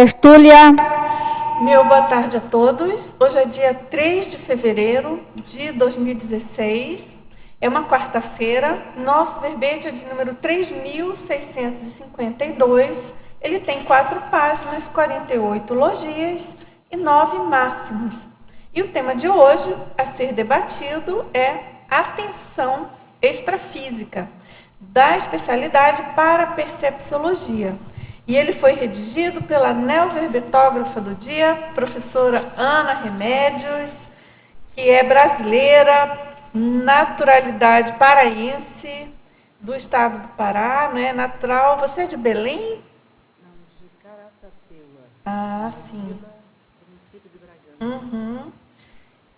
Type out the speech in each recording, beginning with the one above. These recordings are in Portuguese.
tertúlia. Meu boa tarde a todos. Hoje é dia 3 de fevereiro de 2016. É uma quarta-feira. Nosso verbete é de número 3.652. Ele tem 4 páginas, 48 logias e 9 máximos. E o tema de hoje a ser debatido é atenção extrafísica, da especialidade Parapercepciologia. E ele foi redigido pela neoverbetógrafa do dia, professora Ana Remédios, que é brasileira, naturalidade paraense, do estado do Pará, não é natural. Você é de Belém? Não, de Caratateuá. Ah, sim. Do município de Bragança.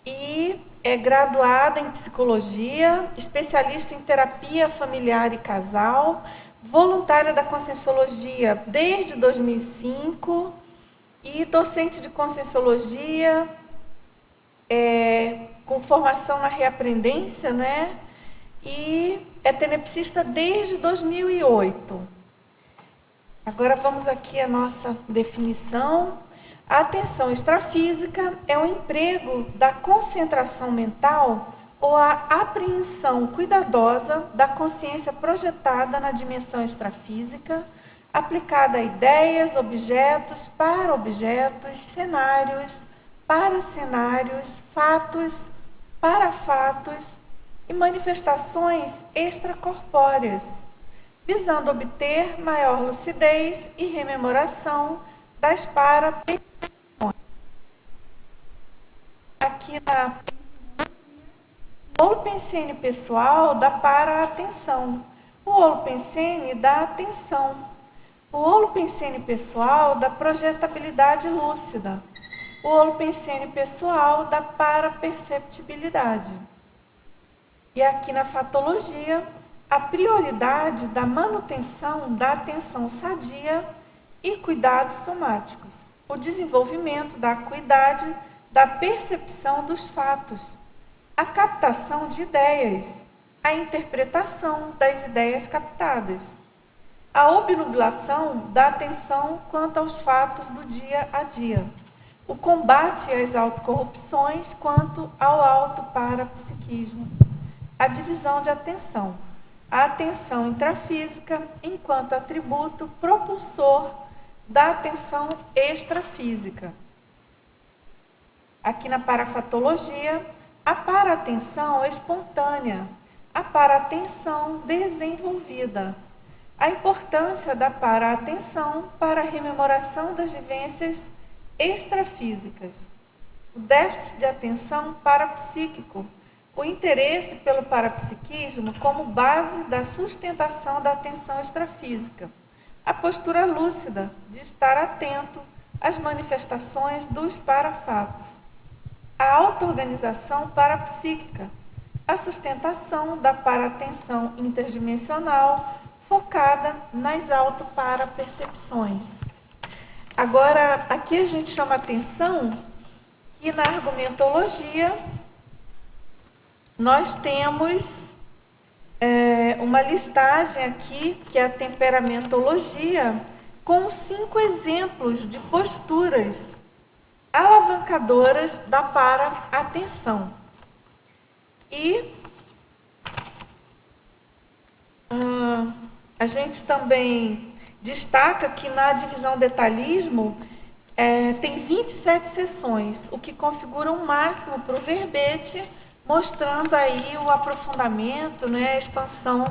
E é graduada em psicologia, especialista em terapia familiar e casal, voluntária da Conscienciologia desde 2005 e docente de Conscienciologia com formação na reaprendência, né? E é tenepsista desde 2008. Agora vamos aqui à nossa definição. A atenção extrafísica é o emprego da concentração mental ou a apreensão cuidadosa da consciência projetada na dimensão extrafísica, aplicada a ideias, objetos, cenários, para cenários, fatos, para fatos e manifestações extracorpóreas, visando obter maior lucidez e rememoração das parapercepções. Aqui na o holopensene pessoal dá para a atenção, o holopensene dá atenção, o holopensene pessoal dá projetabilidade lúcida, o holopensene pessoal dá paraperceptibilidade. E aqui na fatologia, a prioridade da manutenção da atenção sadia e cuidados somáticos, o desenvolvimento da acuidade da percepção dos fatos, a captação de ideias, a interpretação das ideias captadas, a obnubilação da atenção quanto aos fatos do dia a dia, o combate às autocorrupções quanto ao autoparapsiquismo, a divisão de atenção, a atenção intrafísica enquanto atributo propulsor da atenção extrafísica. Aqui na parafatologia, a para-atenção espontânea, a para-atenção desenvolvida, a importância da para-atenção para a rememoração das vivências extrafísicas, o déficit de atenção parapsíquico, o interesse pelo parapsiquismo como base da sustentação da atenção extrafísica, a postura lúcida de estar atento às manifestações dos parafatos, a auto-organização parapsíquica, a sustentação da para-atenção interdimensional focada nas auto-parapercepções. Agora, aqui a gente chama atenção que na argumentologia nós temos uma listagem aqui, que é a temperamentologia, com 5 exemplos de posturas alavancadoras da para-atenção. E a gente também destaca que na divisão detalhismo tem 27 seções, o que configura um máximo para o verbete, mostrando aí o aprofundamento, né, a expansão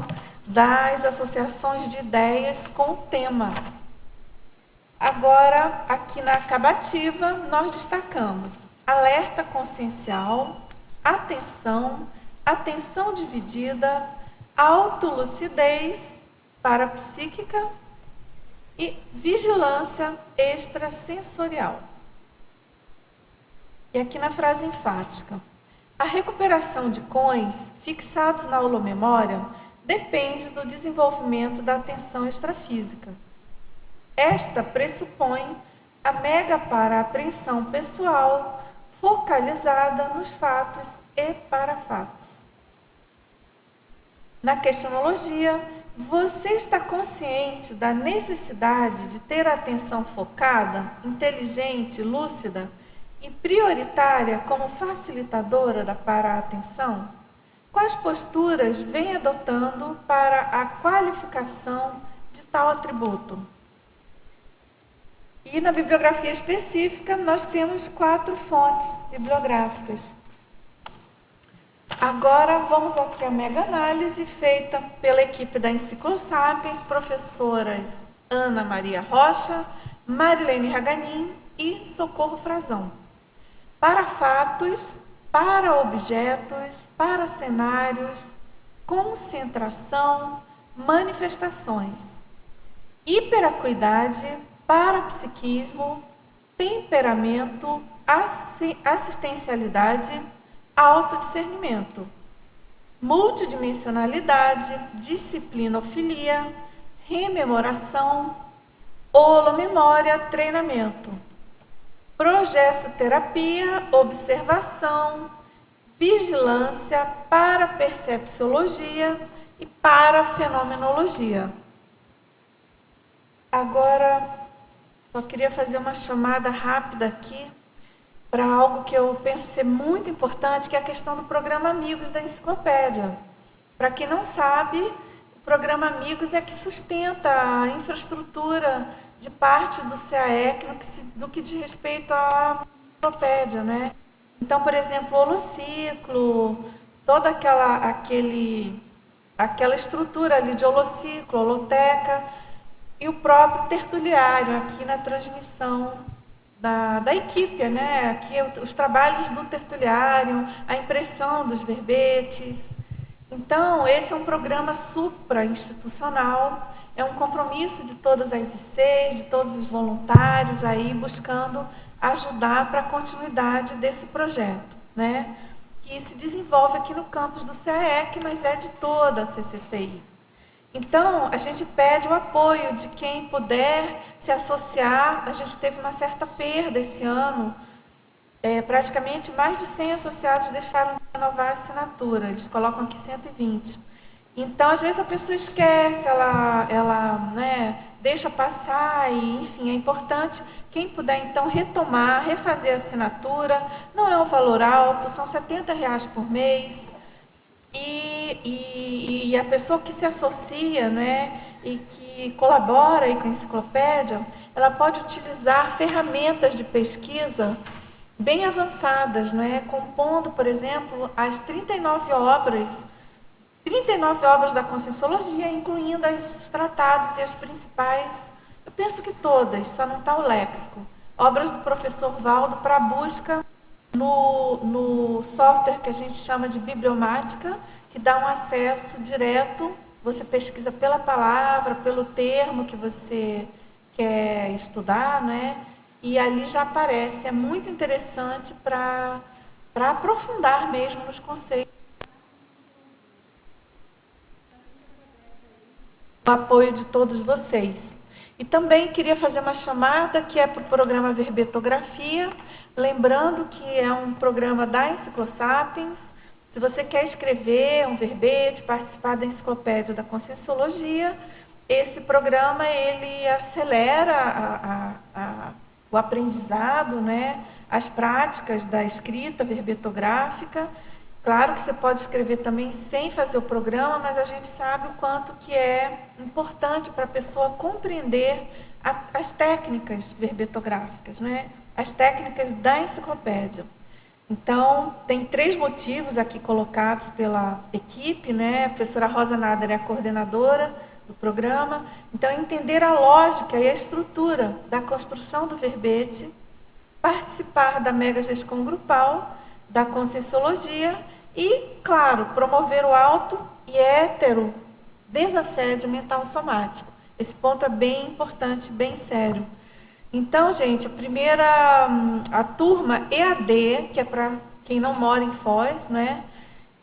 das associações de ideias com o tema. Agora, aqui na acabativa, nós destacamos alerta consciencial, atenção, atenção dividida, autolucidez parapsíquica e vigilância extrasensorial. E aqui na frase enfática, a recuperação de cões fixados na holomemória depende do desenvolvimento da atenção extrafísica. Esta pressupõe a mega para-apreensão pessoal focalizada nos fatos e parafatos. Na questionologia, Você está consciente da necessidade de ter a atenção focada, inteligente, lúcida e prioritária como facilitadora para a atenção? Quais posturas vem adotando para a qualificação de tal atributo? E na bibliografia específica, nós temos 4 fontes bibliográficas. Agora vamos aqui à mega análise feita pela equipe da Enciclosapiens, professoras Ana Maria Rocha, Marilene Raganin e Socorro Frazão. Para fatos, para objetos, para cenários, concentração, manifestações, hiperacuidade, parapsiquismo, temperamento, assistencialidade, autodiscernimento, multidimensionalidade, disciplinofilia, rememoração, holomemória, treinamento, progessoterapia, observação, vigilância, parapercepciologia e parafenomenologia. Agora, só queria fazer uma chamada rápida aqui para algo que eu penso ser muito importante, que é a questão do programa Amigos da Enciclopédia. Para quem não sabe, o programa Amigos é que sustenta a infraestrutura de parte do CAEC no que diz respeito à enciclopédia, né? Então, por exemplo, o holociclo, toda aquela estrutura ali de holociclo, holoteca, e o próprio tertuliário aqui na transmissão da equipe, né? Aqui os trabalhos do tertuliário, a impressão dos verbetes. Então, esse é um programa supra-institucional, é um compromisso de todas as ICs, de todos os voluntários aí buscando ajudar para a continuidade desse projeto, né? Que se desenvolve aqui no campus do CAEC, mas é de toda a CCCI. Então, a gente pede o apoio de quem puder se associar. A gente teve uma certa perda esse ano. Praticamente mais de 100 associados deixaram de renovar a assinatura. Eles colocam aqui 120. Então, às vezes a pessoa esquece, ela deixa passar e, enfim, é importante quem puder, então, retomar, refazer a assinatura. Não é um valor alto, são R$70 por mês. E a pessoa que se associa, né, e que colabora aí com a enciclopédia, ela pode utilizar ferramentas de pesquisa bem avançadas, né, compondo, por exemplo, as 39 obras da Conscienciologia, incluindo os tratados e as principais, eu penso que todas, só não está o léxico, obras do professor Valdo para busca no software que a gente chama de bibliomática, que dá um acesso direto, você pesquisa pela palavra, pelo termo que você quer estudar, né? E ali já aparece, é muito interessante para aprofundar mesmo nos conceitos. O apoio de todos vocês. E também queria fazer uma chamada que é para o programa Verbetografia, lembrando que é um programa da Enciclosapiens. Se você quer escrever um verbete, participar da enciclopédia da Conscienciologia, esse programa ele acelera o aprendizado, né, as práticas da escrita verbetográfica. Claro que você pode escrever também sem fazer o programa, mas a gente sabe o quanto que é importante para a pessoa compreender as técnicas verbetográficas, né? As técnicas da enciclopédia. Então, tem 3 motivos aqui colocados pela equipe, né? A professora Rosa Nader é a coordenadora do programa. Então, entender a lógica e a estrutura da construção do verbete, participar da Mega Gescom Grupal, da Conscienciologia e, claro, promover o auto e hétero desassédio mental somático. Esse ponto é bem importante, bem sério. Então, gente, a turma EAD, que é para quem não mora em Foz, né?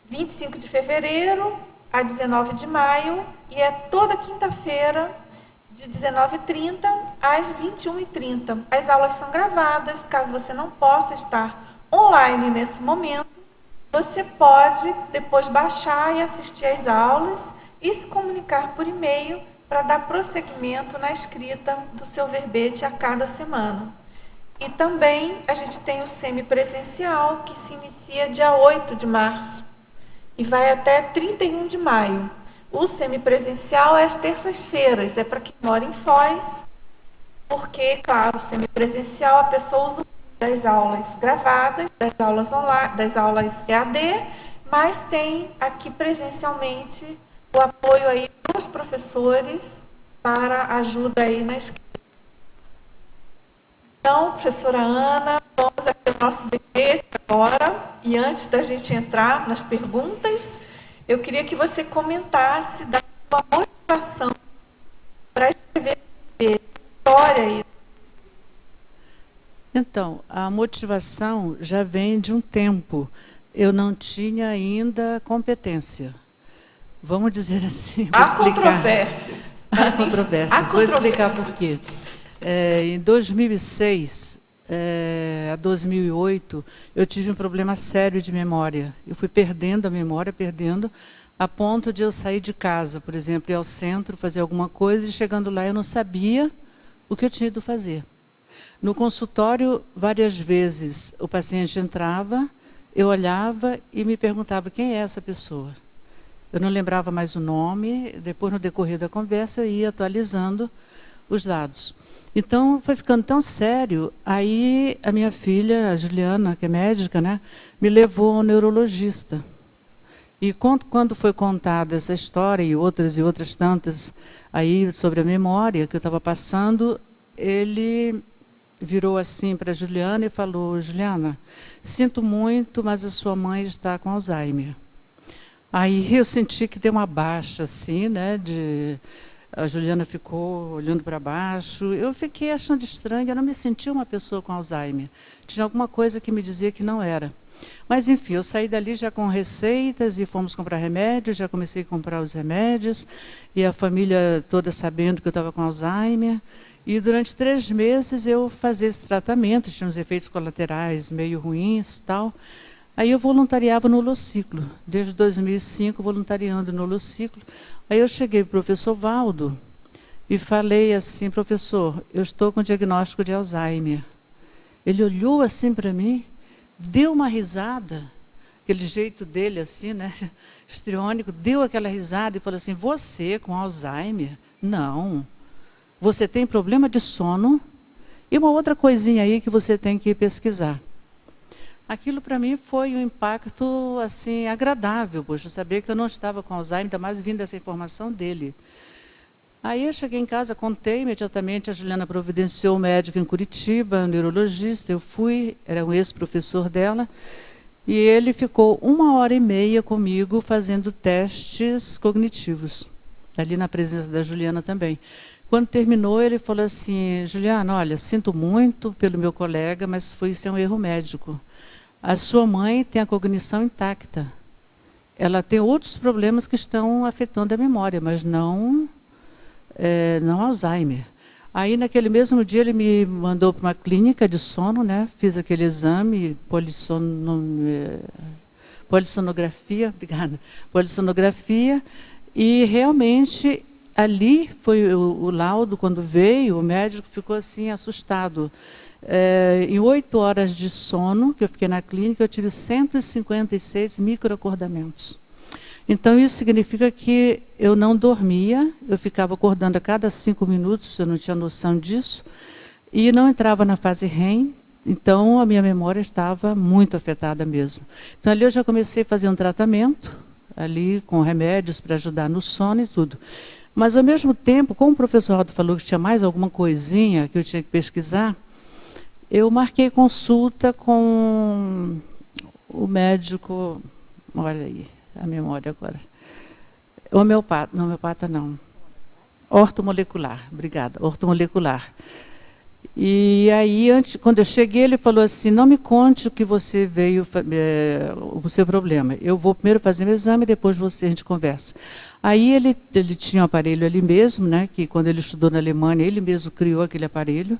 25 de fevereiro a 19 de maio, e é toda quinta-feira, de 19h30 às 21h30. As aulas são gravadas, caso você não possa estar online nesse momento, você pode depois baixar e assistir às aulas e se comunicar por e-mail para dar prosseguimento na escrita do seu verbete a cada semana. E também a gente tem o semipresencial, que se inicia dia 8 de março e vai até 31 de maio. O semipresencial é às terças-feiras, é para quem mora em Foz, porque, claro, semipresencial a pessoa usa das aulas gravadas, das aulas online, das aulas EAD, mas tem aqui presencialmente o apoio aí dos professores para ajuda aí na escrita. Então, professora Ana, vamos aqui ao nosso verbete agora, e antes da gente entrar nas perguntas, eu queria que você comentasse da sua motivação para escrever a história aí. Então, a motivação já vem de um tempo. Eu não tinha ainda competência. Vamos dizer assim, vou explicar. Controvérsias. Há controvérsias. Vou explicar por quê. Em 2006 a 2008, eu tive um problema sério de memória. Eu fui perdendo a memória, a ponto de eu sair de casa, por exemplo, ir ao centro, fazer alguma coisa, e chegando lá eu não sabia o que eu tinha ido fazer. No consultório, várias vezes, o paciente entrava, eu olhava e me perguntava quem é essa pessoa. Eu não lembrava mais o nome, depois, no decorrer da conversa, eu ia atualizando os dados. Então, foi ficando tão sério, aí a minha filha, a Juliana, que é médica, né, me levou ao neurologista. E quando foi contada essa história, e outras tantas, aí sobre a memória que eu estava passando, ele virou assim para a Juliana e falou: Juliana, sinto muito, mas a sua mãe está com Alzheimer. Aí eu senti que deu uma baixa, assim, né, a Juliana ficou olhando para baixo. Eu fiquei achando estranho, eu não me sentia uma pessoa com Alzheimer. Tinha alguma coisa que me dizia que não era. Mas, enfim, eu saí dali já com receitas e fomos comprar remédios, já comecei a comprar os remédios, e a família toda sabendo que eu estava com Alzheimer. E durante 3 meses eu fazia esse tratamento, tinha uns efeitos colaterais meio ruins e tal. Aí eu voluntariava no Holociclo, desde 2005, voluntariando no Holociclo. Aí eu cheguei para o professor Valdo e falei assim: professor, eu estou com diagnóstico de Alzheimer. Ele olhou assim para mim, deu uma risada, aquele jeito dele assim, né, histriônico, deu aquela risada e falou assim: você com Alzheimer? Não. Você tem problema de sono e uma outra coisinha aí que você tem que pesquisar. Aquilo para mim foi um impacto assim agradável, poxa, saber que eu não estava com Alzheimer, ainda mais vindo essa informação dele. Aí eu cheguei em casa, contei imediatamente, a Juliana providenciou um médico em Curitiba, um neurologista, eu fui, era um ex-professor dela, e ele ficou 1h30 comigo fazendo testes cognitivos, ali na presença da Juliana também. Quando terminou, ele falou assim: Juliana, olha, sinto muito pelo meu colega, mas isso é um erro médico. A sua mãe tem a cognição intacta. Ela tem outros problemas que estão afetando a memória, mas não Alzheimer. Aí, naquele mesmo dia, ele me mandou para uma clínica de sono, né? Fiz aquele exame, polissonografia, obrigada, polissonografia, e realmente ali foi o laudo. Quando veio, o médico ficou assim assustado. Em 8 horas de sono, que eu fiquei na clínica, eu tive 156 microacordamentos. Então, isso significa que eu não dormia, eu ficava acordando a cada 5 minutos, eu não tinha noção disso, e não entrava na fase REM, então a minha memória estava muito afetada mesmo. Então, ali eu já comecei a fazer um tratamento, ali com remédios para ajudar no sono e tudo. Mas, ao mesmo tempo, como o professor Aldo falou que tinha mais alguma coisinha que eu tinha que pesquisar, eu marquei consulta com o médico, olha aí, a memória agora, homeopata, não, homeopata não, ortomolecular, obrigada, ortomolecular. E aí, quando eu cheguei, ele falou assim: não me conte o que você veio, o seu problema. Eu vou primeiro fazer um exame, depois a gente conversa. Aí ele tinha um aparelho ali mesmo, né, que quando ele estudou na Alemanha, ele mesmo criou aquele aparelho.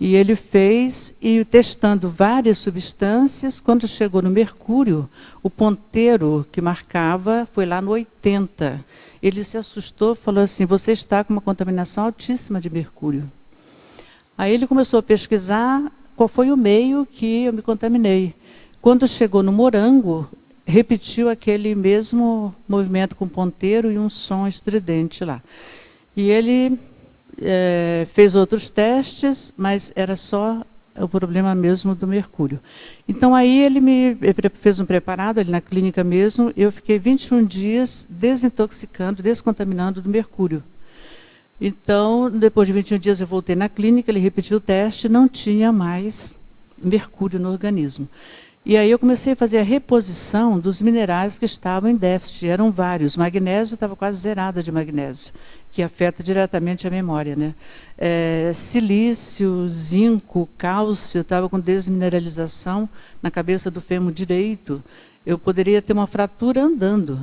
E ele fez, e testando várias substâncias, quando chegou no mercúrio, o ponteiro que marcava foi lá no 80. Ele se assustou, falou assim, você está com uma contaminação altíssima de mercúrio. Aí ele começou a pesquisar qual foi o meio que eu me contaminei. Quando chegou no morango, repetiu aquele mesmo movimento com ponteiro e um som estridente lá. E ele fez outros testes, mas era só o problema mesmo do mercúrio. Então, aí ele me fez um preparado ali na clínica mesmo, eu fiquei 21 dias desintoxicando, descontaminando do mercúrio. Então, depois de 21 dias eu voltei na clínica, ele repetiu o teste, não tinha mais mercúrio no organismo. E aí eu comecei a fazer a reposição dos minerais que estavam em déficit, eram vários. Magnésio estava quase zerada de magnésio, que afeta diretamente a memória, né? Silício, zinco, cálcio, estava com desmineralização na cabeça do fêmur direito. Eu poderia ter uma fratura andando,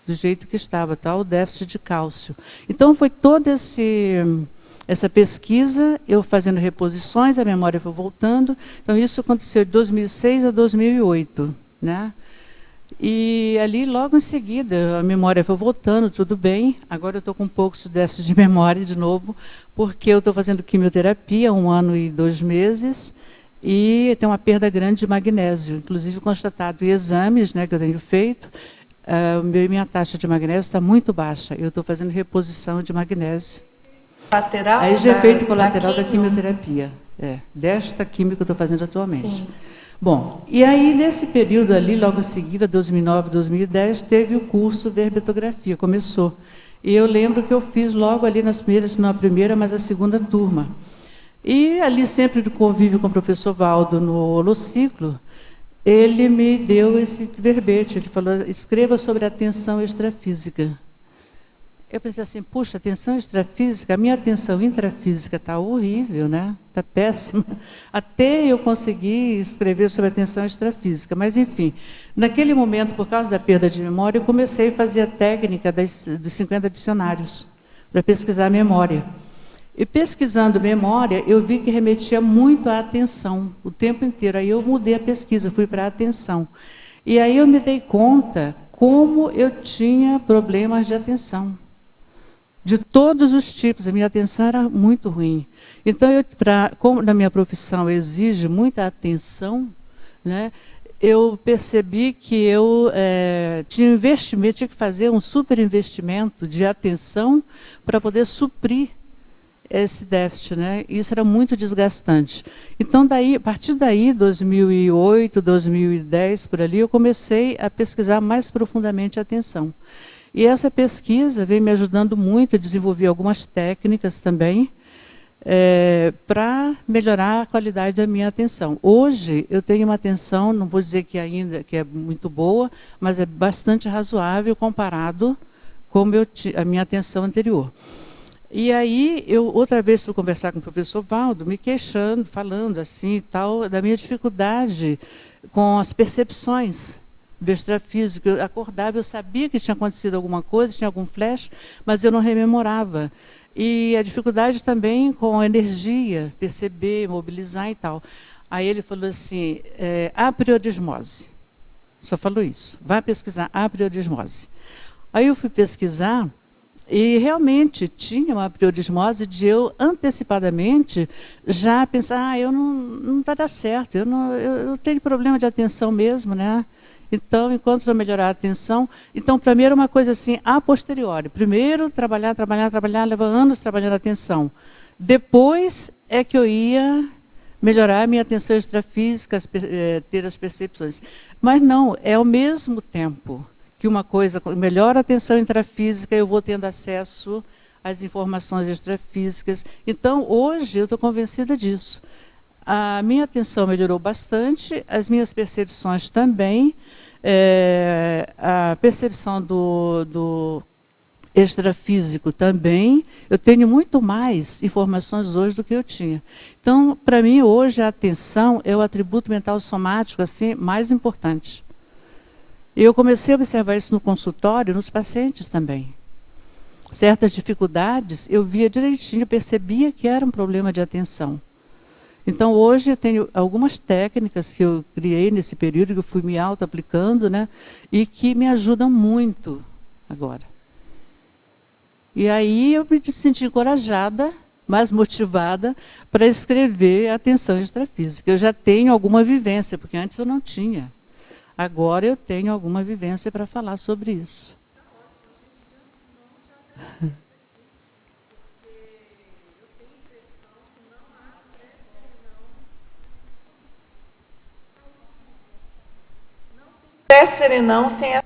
do jeito que estava, tá? O déficit de cálcio. Então foi toda essa pesquisa, eu fazendo reposições, a memória foi voltando. Então isso aconteceu de 2006 a 2008, né? E ali, logo em seguida, a memória foi voltando, tudo bem. Agora eu estou com um pouco de déficit de memória de novo, porque eu estou fazendo quimioterapia há 1 ano e 2 meses, e tem uma perda grande de magnésio, inclusive constatado em exames, né, que eu tenho feito, minha taxa de magnésio está muito baixa. Eu estou fazendo reposição de magnésio. Lateral? Aí já é efeito colateral da quimioterapia, desta química que eu estou fazendo atualmente. Sim. Bom, e aí nesse período ali, logo em seguida, 2009, 2010, teve o curso de herbetografia, começou. E eu lembro que eu fiz logo ali nas primeiras, não a primeira, mas a segunda turma. E ali sempre do convívio com o professor Valdo no holociclo, ele me deu esse verbete, ele falou, escreva sobre a tensão extrafísica. Eu pensei assim, puxa, atenção extrafísica, a minha atenção intrafísica está horrível, né? Está péssima. Até eu conseguir escrever sobre a atenção extrafísica. Mas, enfim, naquele momento, por causa da perda de memória, eu comecei a fazer a técnica dos 50 dicionários, para pesquisar a memória. E pesquisando memória, eu vi que remetia muito à atenção, o tempo inteiro. Aí eu mudei a pesquisa, fui para a atenção. E aí eu me dei conta como eu tinha problemas de atenção. De todos os tipos, a minha atenção era muito ruim. Então, como na minha profissão exige muita atenção, né, eu percebi que eu tinha que fazer um super investimento de atenção para poder suprir esse déficit, né? Isso era muito desgastante. Então, a partir daí, 2008, 2010, por ali, eu comecei a pesquisar mais profundamente a atenção. E essa pesquisa vem me ajudando muito a desenvolver algumas técnicas também para melhorar a qualidade da minha atenção. Hoje eu tenho uma atenção, não vou dizer que ainda que é muito boa, mas é bastante razoável comparado com a minha atenção anterior. E aí, eu outra vez fui conversar com o professor Valdo, me queixando, falando assim, tal, da minha dificuldade com as percepções do extrafísico. Eu acordava, eu sabia que tinha acontecido alguma coisa, tinha algum flash, mas eu não rememorava. E a dificuldade também com a energia, perceber, mobilizar e tal. Aí ele falou assim, apriorismose. Só falou isso. Vai pesquisar apriorismose. Aí eu fui pesquisar e realmente tinha uma apriorismose de eu antecipadamente já pensar, eu não vai dar certo, eu tenho problema de atenção mesmo, né? Então, enquanto eu melhorar a atenção, então, para mim era uma coisa assim, a posteriori. Primeiro, trabalhar, leva anos trabalhando a atenção. Depois é que eu ia melhorar a minha atenção extrafísica, ter as percepções. Mas não, é ao mesmo tempo que uma coisa, melhora a atenção intrafísica, eu vou tendo acesso às informações extrafísicas. Então, hoje, eu estou convencida disso. A minha atenção melhorou bastante, as minhas percepções também, a percepção do extrafísico também. Eu tenho muito mais informações hoje do que eu tinha. Então, para mim, hoje, a atenção é o atributo mental somático assim, mais importante. E eu comecei a observar isso no consultório, nos pacientes também. Certas dificuldades, eu via direitinho, percebia que era um problema de atenção. Então, hoje, eu tenho algumas técnicas que eu criei nesse período, que eu fui me auto-aplicando, né, e que me ajudam muito agora. E aí eu me senti encorajada, mais motivada, para escrever Atenção Extrafísica. Eu já tenho alguma vivência, porque antes eu não tinha. Agora eu tenho alguma vivência para falar sobre isso. Pré-serenão sem a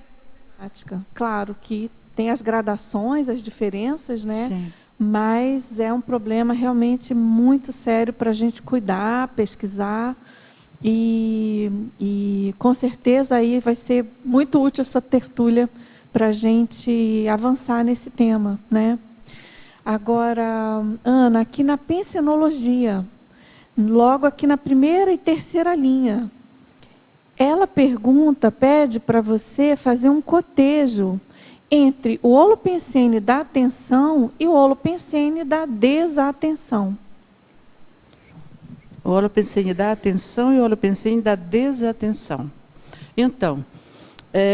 prática. Claro que tem as gradações, as diferenças, né? Sim. Mas é um problema realmente muito sério para a gente cuidar, pesquisar e com certeza aí vai ser muito útil essa tertúlia para a gente avançar nesse tema, né? Agora, Ana, aqui na pensenologia, logo aqui na primeira e terceira linha, ela pede para você fazer um cotejo entre o holopensene da atenção e o holopensene da desatenção. O holopensene da atenção e o holopensene da desatenção. Então,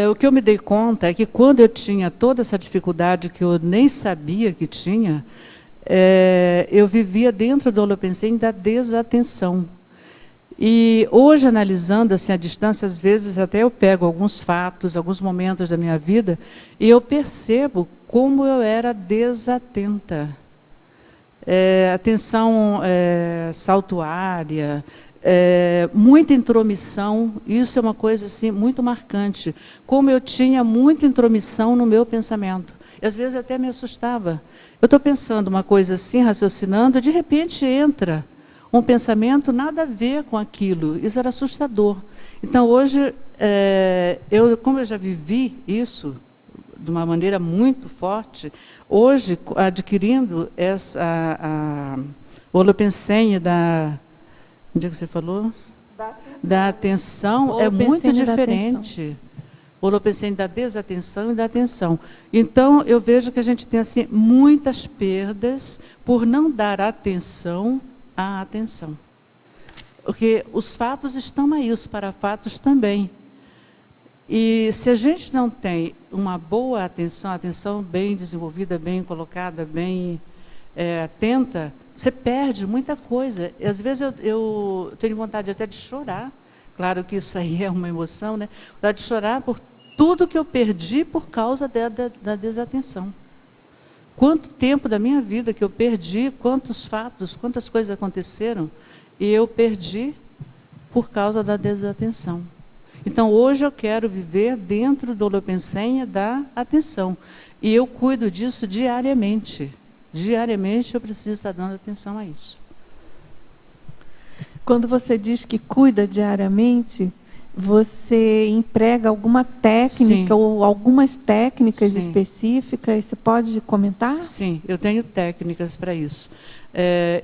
o que eu me dei conta é que quando eu tinha toda essa dificuldade que eu nem sabia que tinha, eu vivia dentro do holopensene da desatenção. E hoje, analisando assim, a distância, às vezes até eu pego alguns fatos, alguns momentos da minha vida, e eu percebo como eu era desatenta. Atenção saltuária, muita intromissão, isso é uma coisa assim, muito marcante. Como eu tinha muita intromissão no meu pensamento. E às vezes até me assustava. Eu estou pensando uma coisa assim, raciocinando, e de repente entra um pensamento nada a ver com aquilo. Isso era assustador. Então, hoje, como eu já vivi isso de uma maneira muito forte, hoje, adquirindo o holopensene onde é que você falou? Da atenção, é muito diferente. O holopensene da desatenção e da atenção. Então, eu vejo que a gente tem assim, muitas perdas por não dar atenção à atenção. Porque os fatos estão aí, os parafatos também. E se a gente não tem uma boa atenção bem desenvolvida, bem colocada, bem atenta, você perde muita coisa. E, às vezes eu tenho vontade até de chorar. Claro que isso aí é uma emoção, né? Vontade de chorar por tudo que eu perdi por causa da desatenção. Quanto tempo da minha vida que eu perdi, quantos fatos, quantas coisas aconteceram, e eu perdi por causa da desatenção. Então, hoje eu quero viver dentro do holopensene da atenção. E eu cuido disso diariamente. Diariamente eu preciso estar dando atenção a isso. Quando você diz que cuida diariamente, você emprega alguma técnica Sim. ou algumas técnicas Sim. específicas? Você pode comentar? Sim, eu tenho técnicas para isso.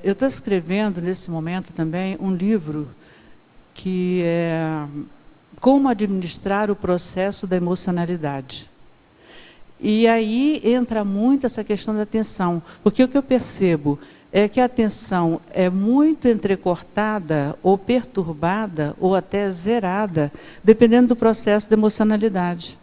Eu estou escrevendo, nesse momento também, um livro que é Como Administrar o Processo da Emocionalidade. E aí entra muito essa questão da atenção, porque o que eu percebo é que a atenção é muito entrecortada, ou perturbada, ou até zerada, dependendo do processo de emocionalidade.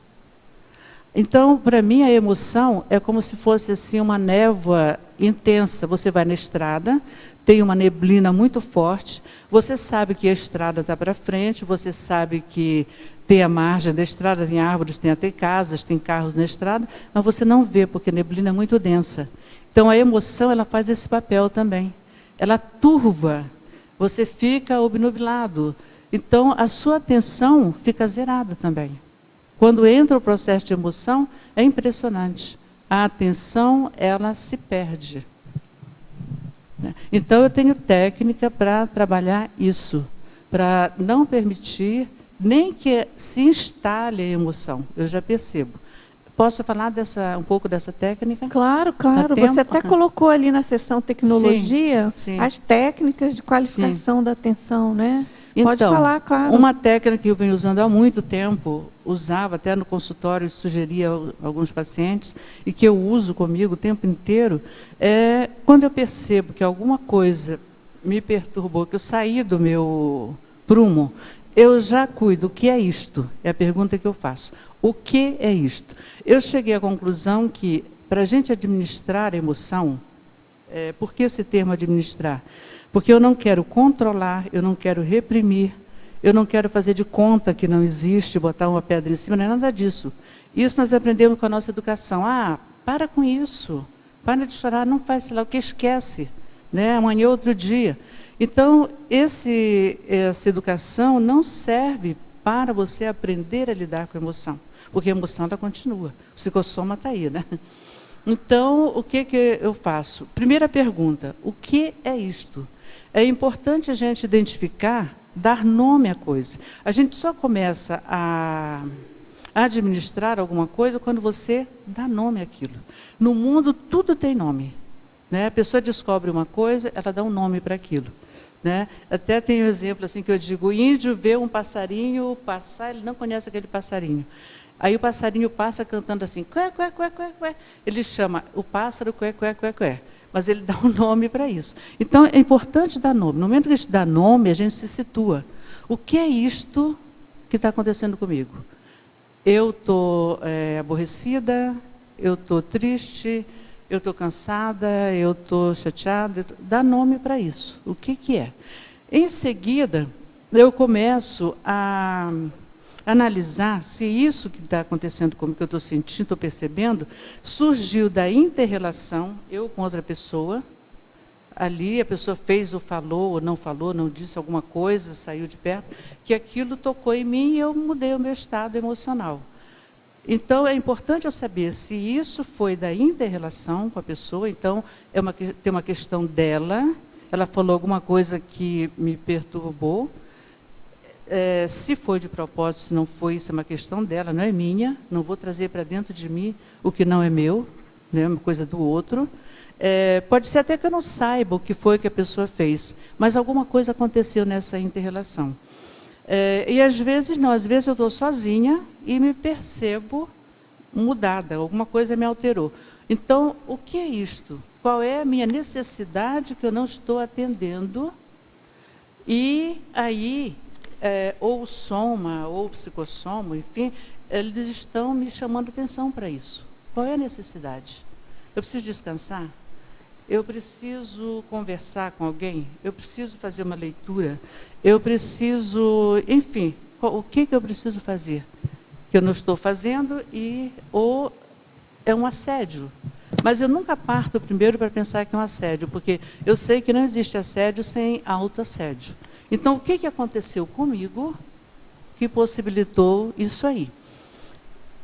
Então, para mim, a emoção é como se fosse assim, uma névoa intensa. Você vai na estrada, tem uma neblina muito forte, você sabe que a estrada está para frente, você sabe que tem a margem da estrada, tem árvores, tem até casas, tem carros na estrada, mas você não vê, porque a neblina é muito densa. Então, a emoção, ela faz esse papel também. Ela turva, você fica obnubilado. Então, a sua atenção fica zerada também. Quando entra o processo de emoção, é impressionante. A atenção, ela se perde. Então, eu tenho técnica para trabalhar isso, para não permitir nem que se instale a emoção. Eu já percebo. Posso falar um pouco dessa técnica? Claro, claro. Você até colocou ali na seção tecnologia sim. as técnicas de qualificação da atenção, né? Então, pode falar, claro. Uma técnica que eu venho usando há muito tempo, usava até no consultório, sugeria a alguns pacientes, e que eu uso comigo o tempo inteiro, é quando eu percebo que alguma coisa me perturbou, que eu saí do meu prumo, eu já cuido. O que é isto? É a pergunta que eu faço. O que é isto? Eu cheguei à conclusão que, para a gente administrar a emoção, por que esse termo administrar? Porque eu não quero controlar, eu não quero reprimir, eu não quero fazer de conta que não existe, botar uma pedra em cima, não é nada disso. Isso nós aprendemos com a nossa educação. Para com isso, para de chorar, não faz, sei lá, o que esquece, né? Amanhã é outro dia. Então, essa educação não serve para você aprender a lidar com a emoção, porque a emoção ela continua, o psicossoma está aí, né? Então, o que eu faço? Primeira pergunta, o que é isto? É importante a gente identificar, dar nome à coisa. A gente só começa a administrar alguma coisa quando você dá nome àquilo. No mundo, tudo tem nome, né? A pessoa descobre uma coisa, ela dá um nome para aquilo, né? Até tem um exemplo assim que eu digo: o índio vê um passarinho passar, ele não conhece aquele passarinho. Aí o passarinho passa cantando assim, cué, cué, cué, cué, cué. Ele chama o pássaro cué, cué, cué, cué. Mas ele dá um nome para isso. Então, é importante dar nome. No momento que a gente dá nome, a gente se situa. O que é isto que está acontecendo comigo? Eu estou aborrecida, eu estou triste, eu estou cansada, eu estou chateada. Dá nome para isso. O que é? Em seguida, eu começo a analisar se isso que está acontecendo comigo, que eu estou sentindo, estou percebendo, surgiu da inter-relação, eu com outra pessoa. Ali a pessoa fez ou falou, não disse alguma coisa, saiu de perto, que aquilo tocou em mim e eu mudei o meu estado emocional. Então, é importante eu saber se isso foi da inter-relação com a pessoa. Então, tem uma questão dela, ela falou alguma coisa que me perturbou. Se foi de propósito, se não foi, isso é uma questão dela, não é minha. Não vou trazer para dentro de mim o que não é meu, né, uma coisa do outro. Pode ser até que eu não saiba o que foi que a pessoa fez, mas alguma coisa aconteceu nessa inter-relação. E às vezes não, às vezes eu estou sozinha e me percebo mudada, alguma coisa me alterou. Então, o que é isto? Qual é a minha necessidade que eu não estou atendendo? E aí, ou o soma, ou o psicossoma, enfim, eles estão me chamando atenção para isso. Qual é a necessidade? Eu preciso descansar? Eu preciso conversar com alguém? Eu preciso fazer uma leitura? Eu preciso, enfim, o que eu preciso fazer? Que eu não estou fazendo ou é um assédio. Mas eu nunca parto primeiro para pensar que é um assédio, porque eu sei que não existe assédio sem autoassédio. Então, o que aconteceu comigo que possibilitou isso aí?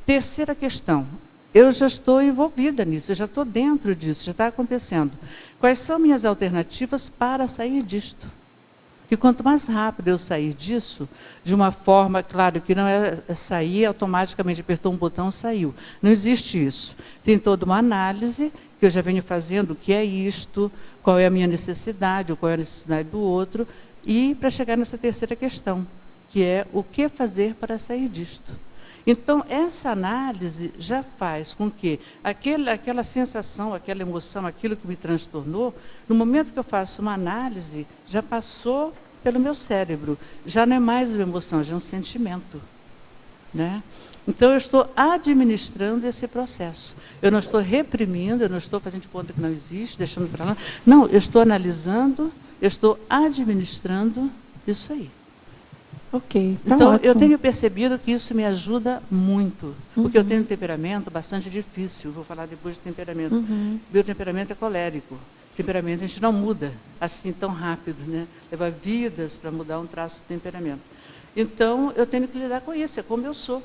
Terceira questão. Eu já estou envolvida nisso, eu já estou dentro disso, já está acontecendo. Quais são minhas alternativas para sair disto? E quanto mais rápido eu sair disso, de uma forma, claro, que não é sair automaticamente, apertou um botão, saiu. Não existe isso. Tem toda uma análise que eu já venho fazendo, o que é isto, qual é a minha necessidade, ou qual é a necessidade do outro, e para chegar nessa terceira questão, que é o que fazer para sair disto. Então, essa análise já faz com que aquela sensação, aquela emoção, aquilo que me transtornou, no momento que eu faço uma análise, já passou pelo meu cérebro. Já não é mais uma emoção, já é um sentimento, né? Então, eu estou administrando esse processo. Eu não estou reprimindo, eu não estou fazendo de conta que não existe, deixando para lá. Não, eu estou analisando, eu estou administrando isso aí. Ok, tá então, ótimo. eu tenho percebido que isso me ajuda muito, porque eu tenho um temperamento bastante difícil, vou falar depois de temperamento. Meu temperamento é colérico, temperamento a gente não muda assim tão rápido, né? Leva vidas para mudar um traço de temperamento. Então, eu tenho que lidar com isso, é como eu sou.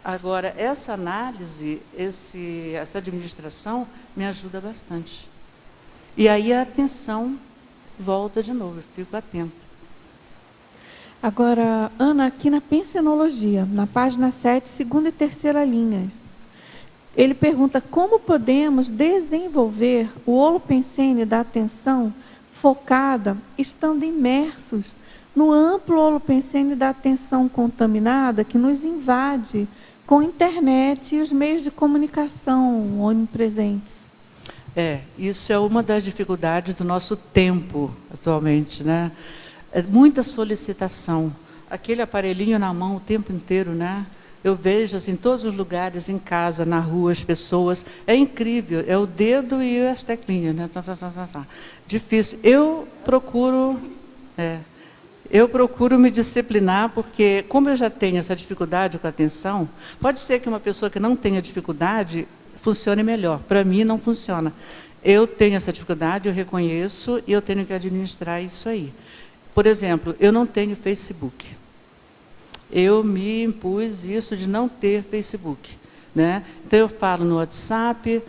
Agora, essa análise, essa administração me ajuda bastante. E aí a atenção volta de novo, eu fico atenta. Agora, Ana, aqui na pensenologia, na página 7, segunda e terceira linha, ele pergunta como podemos desenvolver o holopensene da atenção focada, estando imersos no amplo holopensene da atenção contaminada que nos invade com a internet e os meios de comunicação onipresentes. Isso é uma das dificuldades do nosso tempo atualmente, né? É muita solicitação. Aquele aparelhinho na mão o tempo inteiro, né? Eu vejo assim, em todos os lugares, em casa, na rua, as pessoas. É incrível, é o dedo e as teclinhas, né? Difícil. Eu procuro me disciplinar, porque como eu já tenho essa dificuldade com a atenção, pode ser que uma pessoa que não tenha dificuldade funcione melhor. Para mim, não funciona. Eu tenho essa dificuldade, eu reconheço, e eu tenho que administrar isso aí. Por exemplo, eu não tenho Facebook. Eu me impus isso de não ter Facebook, né? Então, eu falo no WhatsApp,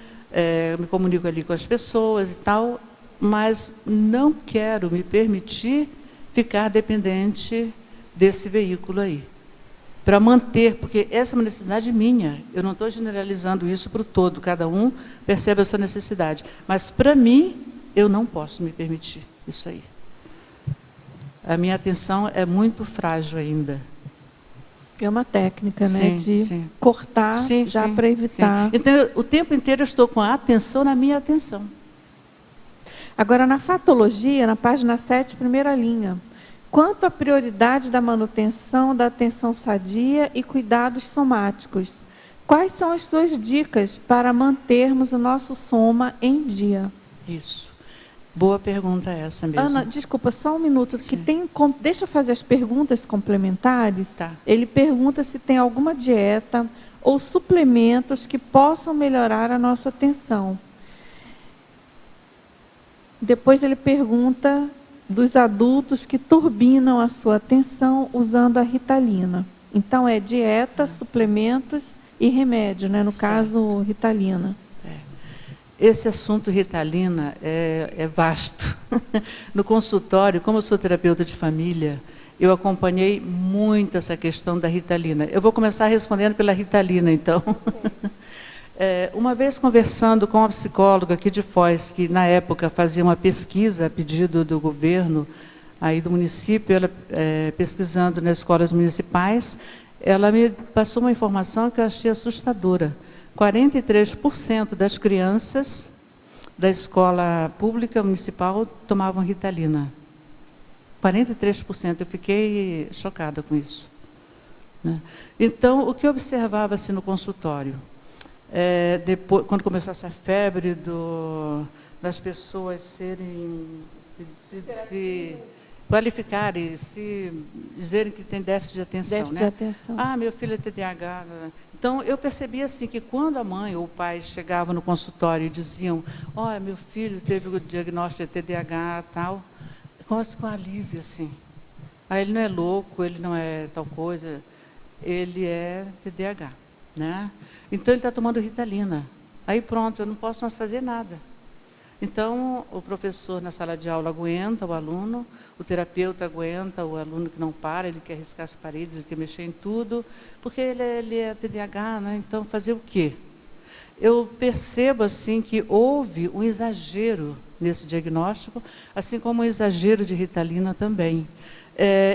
me comunico ali com as pessoas e tal, mas não quero me permitir ficar dependente desse veículo aí. Para manter, porque essa é uma necessidade minha. Eu não estou generalizando isso para o todo, cada um percebe a sua necessidade. Mas, para mim, eu não posso me permitir isso aí. A minha atenção é muito frágil ainda. É uma técnica, né, de cortar já para evitar. Então, o tempo inteiro eu estou com a atenção na minha atenção. Agora, na fatologia, na página 7, primeira linha, quanto à prioridade da manutenção da atenção sadia e cuidados somáticos, quais são as suas dicas para mantermos o nosso soma em dia? Isso. Boa pergunta essa mesmo. Ana, desculpa, só um minuto. Que deixa eu fazer as perguntas complementares. Tá. Ele pergunta se tem alguma dieta ou suplementos que possam melhorar a nossa atenção. Depois ele pergunta dos adultos que turbinam a sua atenção usando a Ritalina. Então, é dieta, suplementos e remédio, né? No caso, Ritalina. Esse assunto Ritalina é vasto. No consultório, como eu sou terapeuta de família, eu acompanhei muito essa questão da Ritalina. Eu vou começar respondendo pela Ritalina, então. Uma vez conversando com uma psicóloga aqui de Foz, que na época fazia uma pesquisa a pedido do governo, aí do município, ela pesquisando nas escolas municipais, ela me passou uma informação que eu achei assustadora. 43% das crianças da escola pública municipal tomavam Ritalina. 43%. Eu fiquei chocada com isso, né? Então, o que eu observava assim, no consultório, depois, quando começou essa febre das pessoas se qualificarem, se dizerem que tem déficit de atenção. Déficit de atenção. Ah, meu filho é TDAH. Então, eu percebi assim, que quando a mãe ou o pai chegavam no consultório e diziam, olha, meu filho teve o diagnóstico de TDAH e tal, quase com alívio, assim. Ah, ele não é louco, ele não é tal coisa, ele é TDAH, né? Então, ele está tomando Ritalina. Aí pronto, eu não posso mais fazer nada. Então, o professor na sala de aula aguenta o aluno, o terapeuta aguenta o aluno que não para, ele quer riscar as paredes, ele quer mexer em tudo, porque ele é TDAH, né? Então, fazer o quê? Eu percebo assim, que houve um exagero nesse diagnóstico, assim como um exagero de Ritalina também.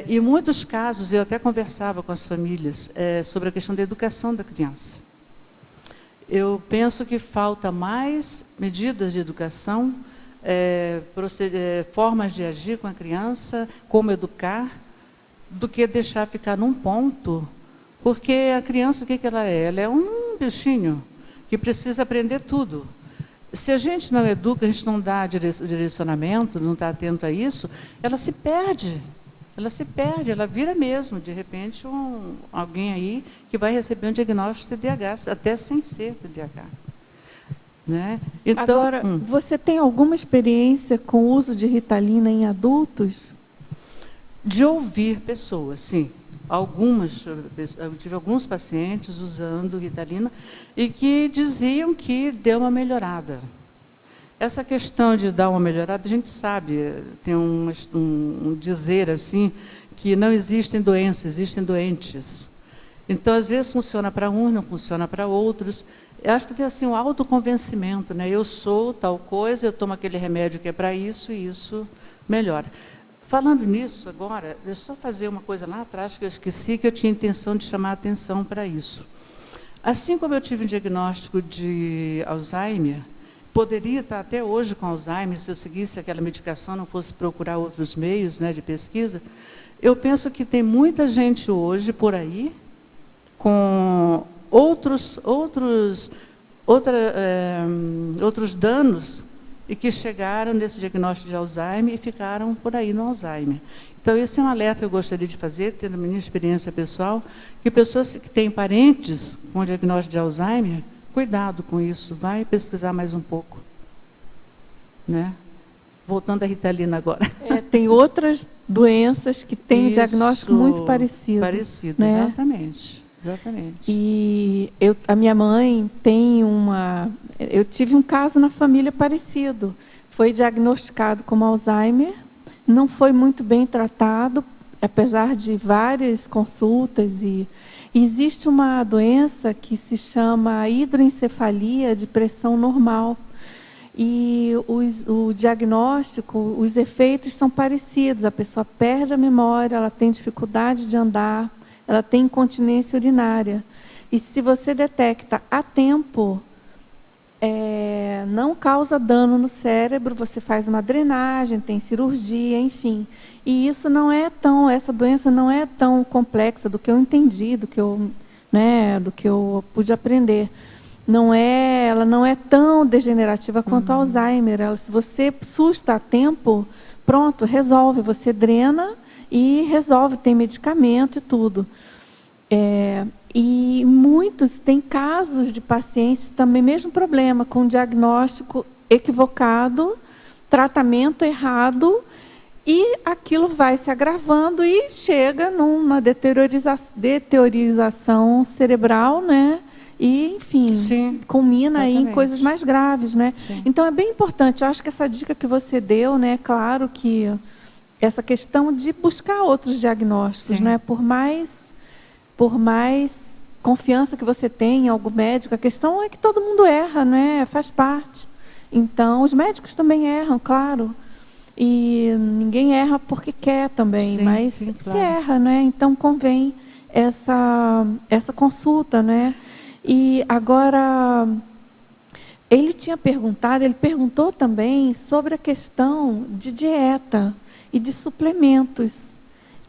Em muitos casos, eu até conversava com as famílias sobre a questão da educação da criança. Eu penso que falta mais medidas de educação, formas de agir com a criança, como educar, do que deixar ficar num ponto, porque a criança, o que ela é? Ela é um bichinho que precisa aprender tudo. Se a gente não educa, a gente não dá direcionamento, não está atento a isso, ela se perde. Ela vira mesmo, de repente, alguém aí que vai receber um diagnóstico de TDAH, até sem ser TDAH. Né? Então, agora, você tem alguma experiência com o uso de Ritalina em adultos? De ouvir pessoas, sim. Eu tive alguns pacientes usando Ritalina e que diziam que deu uma melhorada. Essa questão de dar uma melhorada, a gente sabe, tem um dizer assim, que não existem doenças, existem doentes. Então, às vezes, funciona para uns, não funciona para outros. Eu acho que tem assim, um autoconvencimento, né? Eu sou tal coisa, eu tomo aquele remédio que é para isso, e isso melhora. Falando nisso agora, deixa eu só fazer uma coisa lá atrás, que eu esqueci, que eu tinha intenção de chamar a atenção para isso. Assim como eu tive um diagnóstico de Alzheimer, poderia estar até hoje com Alzheimer, se eu seguisse aquela medicação, não fosse procurar outros meios, né, de pesquisa. Eu penso que tem muita gente hoje por aí com outros danos e que chegaram nesse diagnóstico de Alzheimer e ficaram por aí no Alzheimer. Então, esse é um alerta que eu gostaria de fazer, tendo a minha experiência pessoal, que pessoas que têm parentes com diagnóstico de Alzheimer, cuidado com isso, vai pesquisar mais um pouco. Né? Voltando à Ritalina agora. Tem outras doenças que têm um diagnóstico muito parecido. Parecido, né? Exatamente. Exatamente. E a minha mãe tem eu tive um caso na família parecido. Foi diagnosticado como Alzheimer, não foi muito bem tratado, apesar de várias consultas. E existe uma doença que se chama hidroencefalia de pressão normal. E o diagnóstico, os efeitos são parecidos. A pessoa perde a memória, ela tem dificuldade de andar, ela tem incontinência urinária. E se você detecta a tempo, não causa dano no cérebro, você faz uma drenagem, tem cirurgia, enfim. E isso essa doença não é tão complexa, do que eu entendi, do que eu pude aprender. Ela não é tão degenerativa quanto Alzheimer. Se você susta a tempo, pronto, resolve. Você drena e resolve, tem medicamento e tudo. E tem casos de pacientes também, mesmo problema, com diagnóstico equivocado, tratamento errado, e aquilo vai se agravando e chega numa deteriorização cerebral, né? E, enfim, Sim, culmina aí em coisas mais graves, né? Sim. Então, é bem importante. Eu acho que essa dica que você deu, né? Claro que essa questão de buscar outros diagnósticos, Sim. né? Por mais confiança que você tem em algum médico, a questão é que todo mundo erra, né? Faz parte. Então, os médicos também erram, claro. E ninguém erra porque quer também, Sim, mas sim, se claro. erra, né? Então, convém essa consulta, né? E agora, ele perguntou também sobre a questão de dieta e de suplementos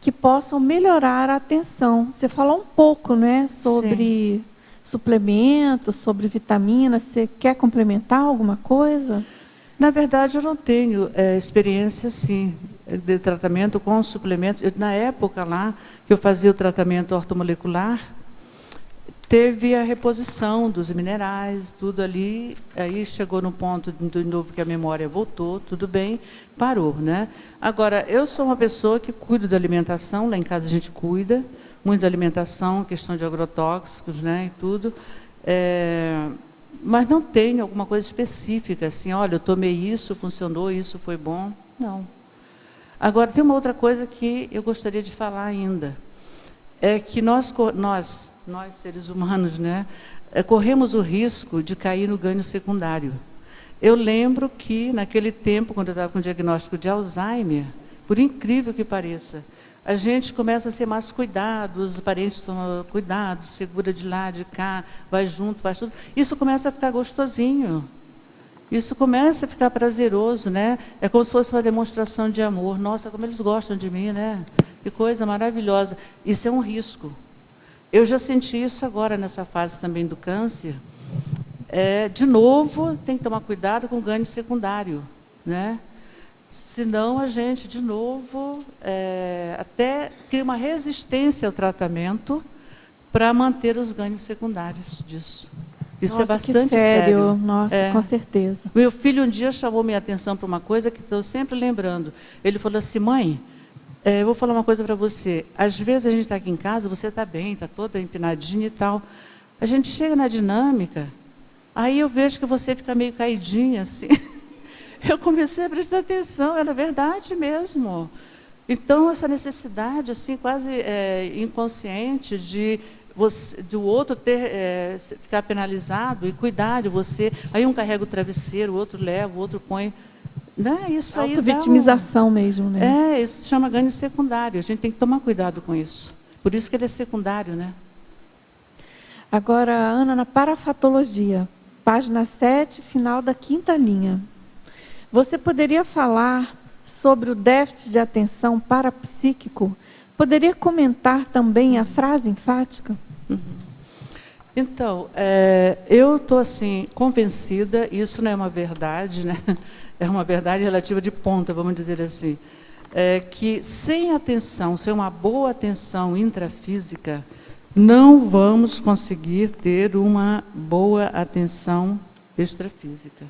que possam melhorar a atenção. Você falou um pouco, né, sobre suplementos, sobre vitaminas. Você quer complementar alguma coisa? Na verdade, eu não tenho experiência, sim, de tratamento com suplementos. Na época lá, que eu fazia o tratamento ortomolecular, teve a reposição dos minerais, tudo ali, aí chegou no ponto de novo que a memória voltou, tudo bem, parou, né? Agora, eu sou uma pessoa que cuido da alimentação, lá em casa a gente cuida muito da alimentação, questão de agrotóxicos, né, e tudo, mas não tenho alguma coisa específica, assim, olha, eu tomei isso, funcionou, isso foi bom, não. Agora, tem uma outra coisa que eu gostaria de falar ainda, é que nós seres humanos, né, corremos o risco de cair no ganho secundário. Eu lembro que, naquele tempo, quando eu estava com o diagnóstico de Alzheimer, por incrível que pareça, a gente começa a ser mais cuidado, os parentes tomam cuidado, segura de lá, de cá, vai junto, faz tudo. Isso começa a ficar gostosinho. Isso começa a ficar prazeroso, né? É como se fosse uma demonstração de amor. Nossa, como eles gostam de mim, né? Que coisa maravilhosa. Isso é um risco. Eu já senti isso agora, nessa fase também do câncer. De novo, tem que tomar cuidado com o ganho secundário, né? Senão a gente, de novo, até cria uma resistência ao tratamento para manter os ganhos secundários disso. Isso é bastante sério. Nossa, com certeza. Meu filho um dia chamou minha atenção para uma coisa que estou sempre lembrando. Ele falou assim, mãe, eu vou falar uma coisa para você. Às vezes a gente está aqui em casa, você está bem, está toda empinadinha e tal. A gente chega na dinâmica, aí eu vejo que você fica meio caidinha, assim. Eu comecei a prestar atenção, era verdade mesmo. Então, essa necessidade, assim, quase inconsciente do outro ficar penalizado e cuidar de você. Aí um carrega o travesseiro, o outro leva, o outro põe. Né? Isso aí autovitimização mesmo, né? Isso chama ganho secundário. A gente tem que tomar cuidado com isso. Por isso que ele é secundário, né? Agora, Ana, na parafatologia, página 7, final da 5ª linha. Você poderia falar sobre o déficit de atenção parapsíquico? Poderia comentar também a frase enfática? Então, eu estou assim, convencida, isso não é uma verdade, né? É uma verdade relativa de ponta, vamos dizer assim, que sem atenção, sem uma boa atenção intrafísica, não vamos conseguir ter uma boa atenção extrafísica.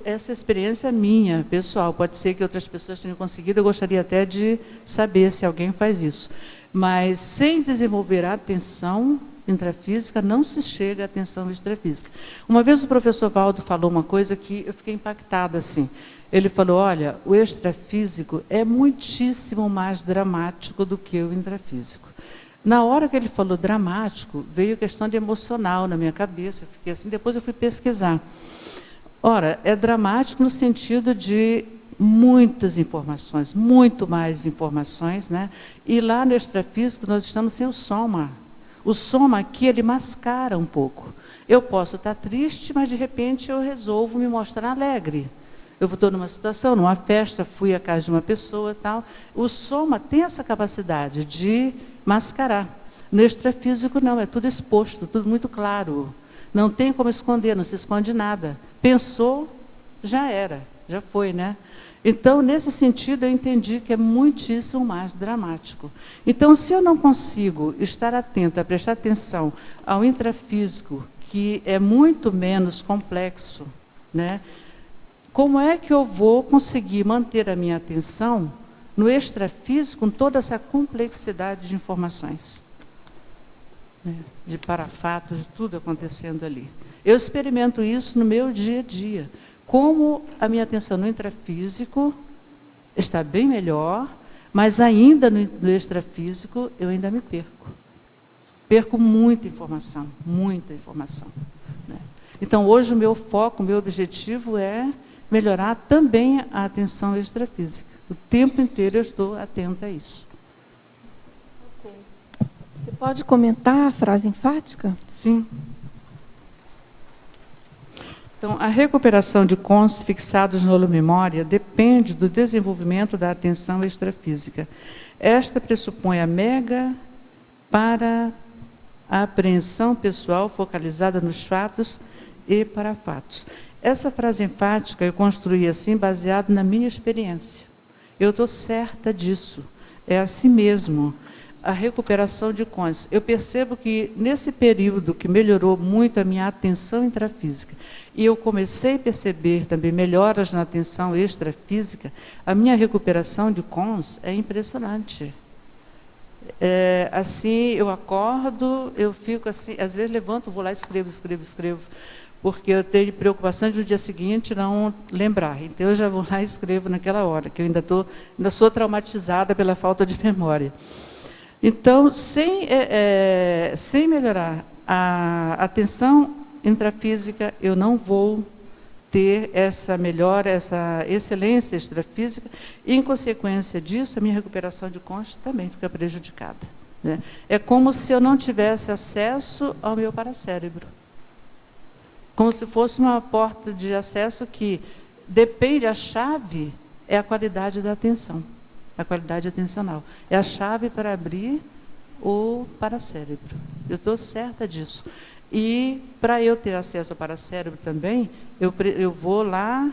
Essa experiência é minha, pessoal, pode ser que outras pessoas tenham conseguido, eu gostaria até de saber se alguém faz isso. Mas sem desenvolver a atenção intrafísica, não se chega à atenção extrafísica. Uma vez o professor Valdo falou uma coisa que eu fiquei impactada assim. Ele falou, olha, o extrafísico é muitíssimo mais dramático do que o intrafísico. Na hora que ele falou dramático, veio a questão de emocional na minha cabeça, eu fiquei assim, depois eu fui pesquisar. Ora, é dramático no sentido de muitas informações, muito mais informações, né? E lá no extrafísico nós estamos sem o soma. O soma aqui, ele mascara um pouco. Eu posso estar triste, mas de repente eu resolvo me mostrar alegre. Eu estou numa situação, numa festa, fui à casa de uma pessoa e tal. O soma tem essa capacidade de mascarar. No extrafísico não, é tudo exposto, tudo muito claro. Não tem como esconder, não se esconde nada. Pensou, já era, já foi, né? Então, nesse sentido, eu entendi que é muitíssimo mais dramático. Então, se eu não consigo estar atenta, prestar atenção ao intrafísico, que é muito menos complexo, né? Como é que eu vou conseguir manter a minha atenção no extrafísico com toda essa complexidade de informações? De parafatos, de tudo acontecendo ali. Eu experimento isso no meu dia a dia. Como a minha atenção no intrafísico está bem melhor, mas ainda no extrafísico eu ainda me perco. Perco muita informação, né? Então, hoje o meu foco, o meu objetivo é melhorar também a atenção extrafísica. O tempo inteiro eu estou atenta a isso. Você pode comentar a frase enfática? Sim. Então, a recuperação de cons fixados no holomemória depende do desenvolvimento da atenção extrafísica. Esta pressupõe a mega para a apreensão pessoal focalizada nos fatos e para fatos. Essa frase enfática eu construí assim, baseado na minha experiência. Eu estou certa disso. É assim mesmo. A recuperação de cons. Eu percebo que, nesse período que melhorou muito a minha atenção intrafísica, e eu comecei a perceber também melhoras na atenção extrafísica, a minha recuperação de cons é impressionante. Assim, eu acordo, eu fico assim, às vezes levanto, vou lá, escrevo, porque eu tenho preocupação de no dia seguinte não lembrar. Então, eu já vou lá e escrevo naquela hora, que eu ainda sou traumatizada pela falta de memória. Então, sem melhorar a atenção intrafísica, eu não vou ter essa melhora, essa excelência extrafísica, e, em consequência disso, a minha recuperação de cons também fica prejudicada, né? É como se eu não tivesse acesso ao meu paracérebro. Como se fosse uma porta de acesso que depende, a chave é a qualidade da atenção. A qualidade atencional. É a chave para abrir o paracérebro. Eu estou certa disso. E, para eu ter acesso ao paracérebro também, eu vou lá,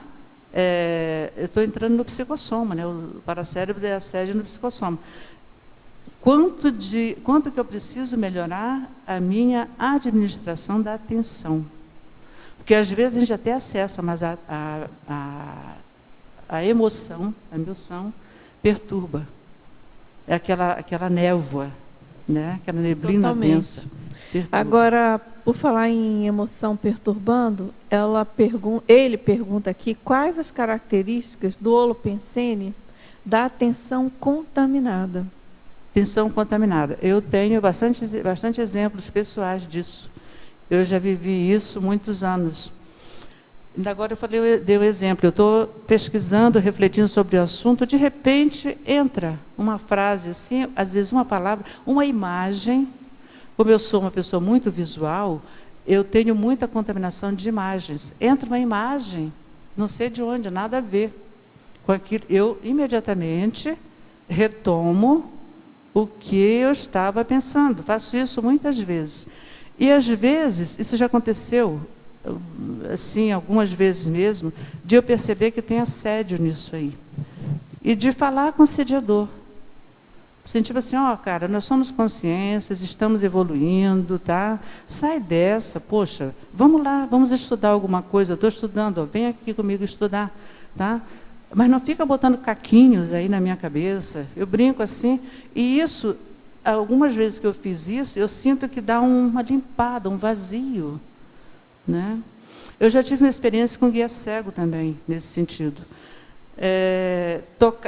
eu estou entrando no psicossoma, né? O paracérebro é a sede no psicossoma. Quanto que eu preciso melhorar a minha administração da atenção? Porque, às vezes, a gente até acessa, mas a emoção perturba. É aquela névoa, né? Aquela neblina Totalmente. densa. Perturba. Agora, por falar em emoção perturbando, ele pergunta aqui quais as características do holopensene da atenção contaminada. Atenção contaminada. Eu tenho bastante exemplos pessoais disso. Eu já vivi isso muitos anos. Agora eu dei um exemplo, eu estou pesquisando, refletindo sobre o assunto, de repente entra uma frase assim, às vezes uma palavra, uma imagem. Como eu sou uma pessoa muito visual, eu tenho muita contaminação de imagens. Entra uma imagem, não sei de onde, nada a ver com aquilo. Eu imediatamente retomo o que eu estava pensando. Faço isso muitas vezes. E às vezes, isso já aconteceu, assim, algumas vezes mesmo, de eu perceber que tem assédio nisso aí. E de falar com o sediador. Tipo assim, ó, cara, nós somos consciências, estamos evoluindo, tá? Sai dessa, poxa, vamos lá, vamos estudar alguma coisa. Eu estou estudando, ó, vem aqui comigo estudar, tá? Mas não fica botando caquinhos aí na minha cabeça. Eu brinco assim, e isso, algumas vezes que eu fiz isso, eu sinto que dá uma limpada, um vazio, né? Eu já tive uma experiência com guia cego também, nesse sentido.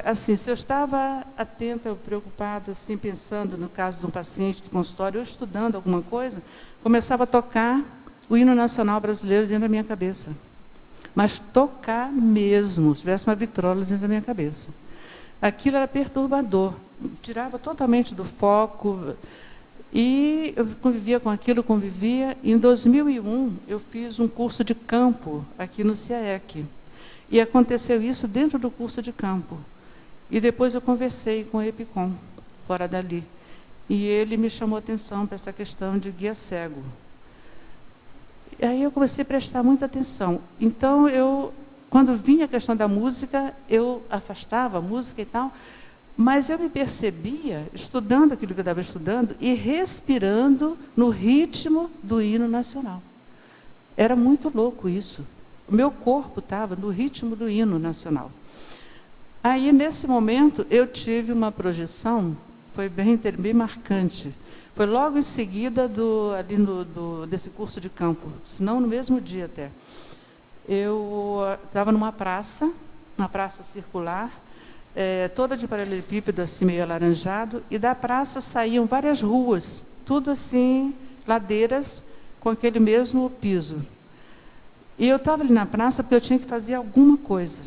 Assim, se eu estava atenta, preocupada, assim, pensando no caso de um paciente de consultório, ou estudando alguma coisa, começava a tocar o hino nacional brasileiro dentro da minha cabeça. Mas tocar mesmo, se tivesse uma vitrola dentro da minha cabeça. Aquilo era perturbador, tirava totalmente do foco, e eu convivia com aquilo, convivia. Em 2001, eu fiz um curso de campo aqui no CIAEC. E aconteceu isso dentro do curso de campo. E depois eu conversei com o EPICOM, fora dali. E ele me chamou a atenção para essa questão de guia cego. E aí eu comecei a prestar muita atenção. Então, quando vinha a questão da música, eu afastava a música e tal, mas eu me percebia, estudando aquilo que eu estava estudando, e respirando no ritmo do hino nacional. Era muito louco isso. O meu corpo estava no ritmo do hino nacional. Aí, nesse momento, eu tive uma projeção, foi bem marcante. Foi logo em seguida desse curso de campo, se não no mesmo dia até. Eu estava numa praça circular, toda de paralelepípedo, assim, meio alaranjado, e da praça saíam várias ruas, tudo assim, ladeiras, com aquele mesmo piso. E eu estava ali na praça porque eu tinha que fazer alguma coisa.